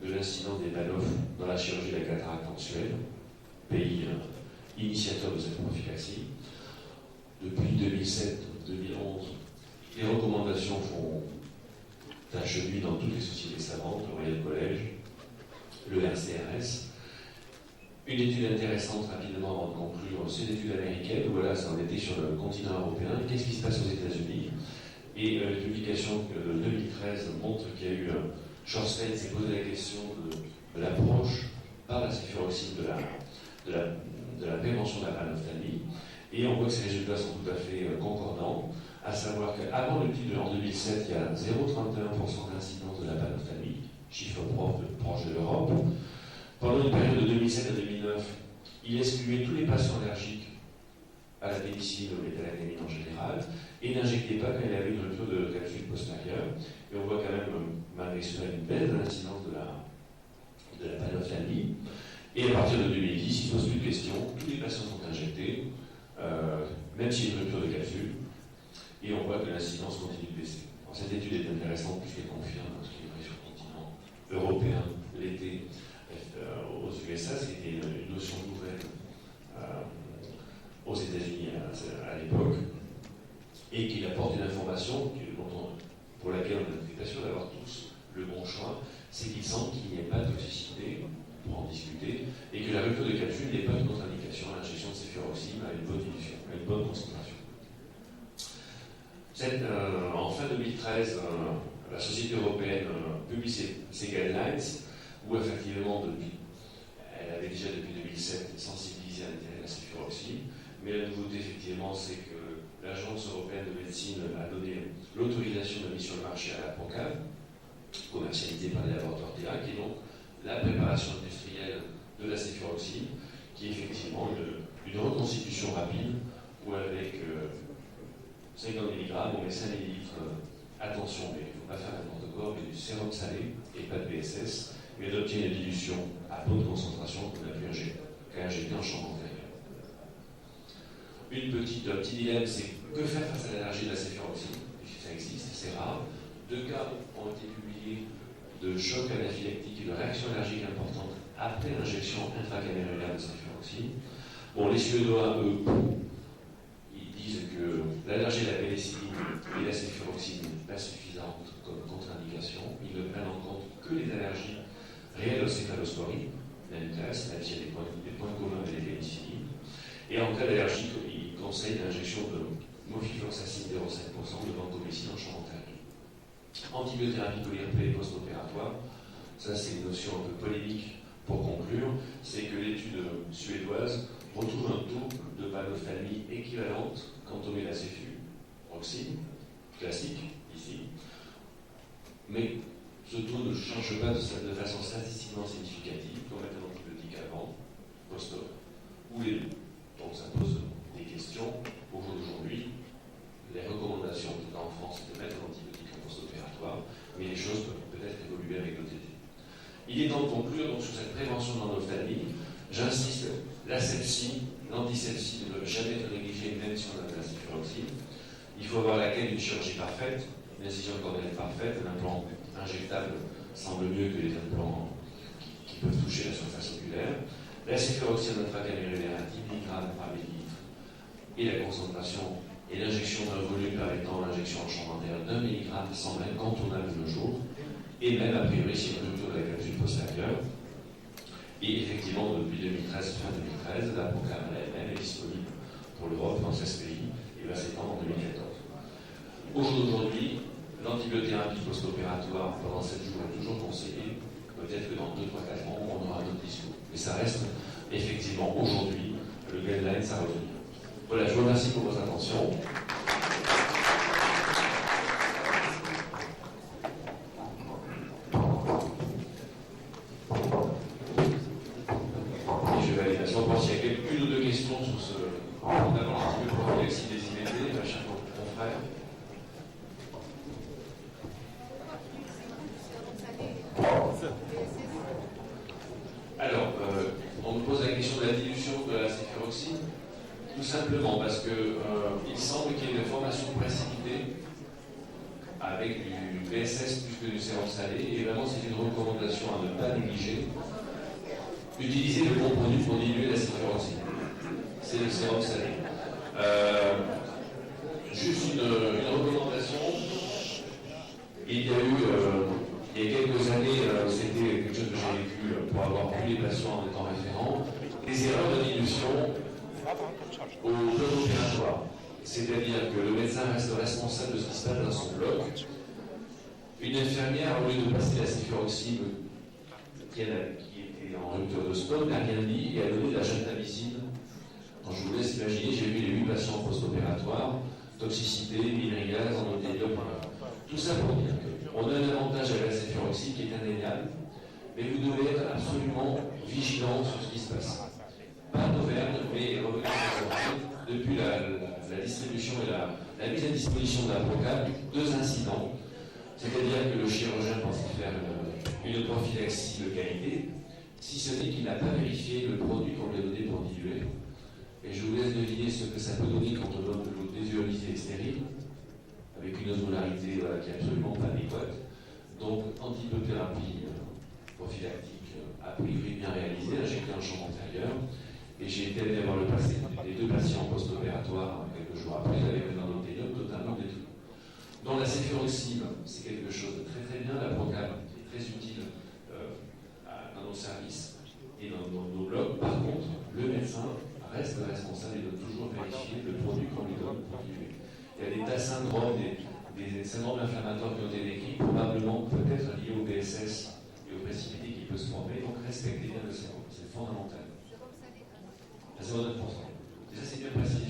de l'incidence des PANOF dans la chirurgie de la cataracte en Suède, pays initiateur de cette prophylaxie. Depuis 2007-2011, les recommandations font tache d'huile dans toutes les sociétés savantes, le Royal College, le RCRS. Une étude intéressante rapidement avant de conclure, c'est l'étude américaine, où voilà, ça en était sur le continent européen. Qu'est-ce qui se passe aux États-Unis? Et les publications de 2013 montrent qu'il y a eu Schorstein s'est posé la question de l'approche par la céphuroxyme de la prévention de la panophtalmie. Et on voit que ces résultats sont tout à fait concordants, à savoir qu'avant le titre en 2007, il y a 0,31% d'incidence de la panophtalmie, chiffre proche de l'Europe. Pendant une période de 2007 à 2009, il excluait tous les patients allergiques à la pénicilline ou à l'étalagamine en général, et n'injectait pas quand il y avait une rupture de calcul postérieure. Et on voit quand même, malgré cela, une baisse de l'incidence de la panophtalmie. Et à partir de 2010, il ne se pose plus de questions, tous les patients sont injectés, même s'il y a une rupture de calcul, et on voit que l'incidence continue de baisser. Alors, cette étude est intéressante puisqu'elle confirme ce qui est vrai sur le continent européen l'été. Aux USA, c'était une notion nouvelle aux États-Unis à l'époque, et qui apporte une information pour laquelle on n'est pas sûr d'avoir tous le bon choix, c'est qu'il semble qu'il n'y ait pas de toxicité, pour en discuter, et que la rupture de calcul n'est pas une contre-indication à l'injection de céphuroxyme à une bonne dilution, à une bonne concentration. En fin 2013, la Société européenne publie ses guidelines, où effectivement, elle avait déjà depuis 2007 sensibilisé à l'intérêt de la céphuroxyme, mais la nouveauté effectivement c'est que l'Agence européenne de médecine a donné l'autorisation de mise sur le marché à la PROCAV, commercialisée par les laboratoires TEAC, et donc la préparation industrielle de la céphuroxyme, qui est effectivement une reconstitution rapide, où avec 50 mg, on met 5 ml, attention, mais il ne faut pas faire n'importe quoi, mais du sérum salé et pas de BSS, mais d'obtenir une dilution à bonne concentration qu'on a pu injecter en chambre antérieure. Un petit dilemme, c'est que faire face à l'allergie de la céphuroxyme, puisque ça existe, c'est rare. 2 cas ont été publiés de choc anaphylactique et de réaction allergique importante après l'injection intracamérulaire de céphuroxyme. Bon, les Suédois, eux, ils disent que l'allergie à la pénicilline et la céphuroxyme n'est pas suffisante comme contre-indication. Ils ne prennent en compte que les allergies réelles aux céphalosporines, la nucléase, même s'il y a des points communs avec les pénicillines. Et en cas d'allergie, ils conseillent l'injection de mofifloxacine 0,5% de vancomycine en chambre antérieure. Antibiothérapie polyrépée post-opératoire, ça c'est une notion un peu polémique pour conclure, c'est que l'étude suédoise retrouve un taux de panophtalmie équivalente quand on met la céphuroxyme classique, ici, mais ce taux ne change pas de façon statistiquement significative pour mettre un antibiotique avant, post-op, ou les deux. Donc ça pose des questions au jour d'aujourd'hui. Les recommandations, en tout cas en France, c'est de mettre un antibiotique en post-opératoire, mais les choses peuvent peut-être évoluer avec d'autres études. Il est temps de conclure donc, sur cette prévention de l'ophtalmie. J'insiste, l'asepsie, l'antisepsie ne doit jamais être négligée, même si on a de la céphuroxyme. Il faut avoir la quête d'une chirurgie parfaite, une incision cornéenne parfaite, un implant injectable semble mieux que les implants qui peuvent toucher la surface oculaire. La céfuroxyme intracamérunaire à 10 mg par millilitre et la concentration et l'injection d'un volume permettant l'injection en chambre antérieure d'1 mg semble incontournable le jour, et même a priori si on retourne de la capsule postérieure. Et effectivement, depuis 2013, fin 2013, la Procam elle-même est disponible pour l'Europe dans 16 pays et va s'étendre en 2014. Au jour d'aujourd'hui, l'antibiothérapie post-opératoire pendant 7 jours est toujours conseillée. Peut-être que dans 2, 3, 4 ans, on aura d'autres discours. Mais ça reste effectivement aujourd'hui le guideline à retenir. Voilà, je vous remercie pour votre attention. Et je vais aller à ce moment s'il y a une ou deux questions sur ce, notamment l'antibiothérapie des IVD, ma chère confrère. Alors, on me pose la question de la dilution de la céfuroxime, tout simplement parce que il semble qu'il y ait une formation précipitée avec du BSS plus que du sérum salé, et vraiment c'est une recommandation à ne pas négliger. Utiliser le bon produit pour diluer la céfuroxime, c'est le sérum salé. Juste une recommandation, il y a eu il y a quelques années, c'était quelque chose que j'ai vécu pour avoir pris les patients en étant référent, des erreurs de dilution au bloc opératoire. C'est-à-dire que le médecin reste responsable de ce qui se passe dans son bloc. Une infirmière, au lieu de passer la céfuroxime qui était en rupture de stock, n'a rien dit et a donné de la gentamicine. Quand je vous laisse imaginer, j'ai vu les 8 patients post-opératoires, toxicité, minerais, endothélium, tout ça pour dire qu'on a un avantage avec la céfuroxime qui est indéniable, mais vous devez être absolument vigilant sur ce qui se passe. Pas d'Auvergne, mais revenir sur depuis la distribution et la mise à disposition de la Procam, 2 incidents. C'est-à-dire que le chirurgien pensait faire une prophylaxie de qualité, si ce n'est qu'il n'a pas vérifié le produit qu'on lui a donné pour diluer. Et je vous laisse deviner ce que ça peut donner quand on donne de l'eau désurisée et stérile, avec une osmolarité qui n'est absolument pas adéquate. Donc, antibiothérapie prophylactique a priori bien réalisée, injectée en chambre antérieure. Et j'ai été allé voir les 2 patients post-opératoires quelques jours après, avec un endothélium totalement détruit. Donc la céfuroxime, c'est quelque chose de très très bien. La Procam est très utile dans nos services et dans nos blocs. Par contre, le médecin reste responsable et doit toujours vérifier le produit qu'on lui donne pour diluer. Il y a des tas de syndromes, des syndromes inflammatoires qui ont été décrits, probablement peut-être liés au BSS et au précipité qui peut se former. Donc respectez bien le sérum, c'est fondamental. À 0,9%. Déjà, c'est bien précisé.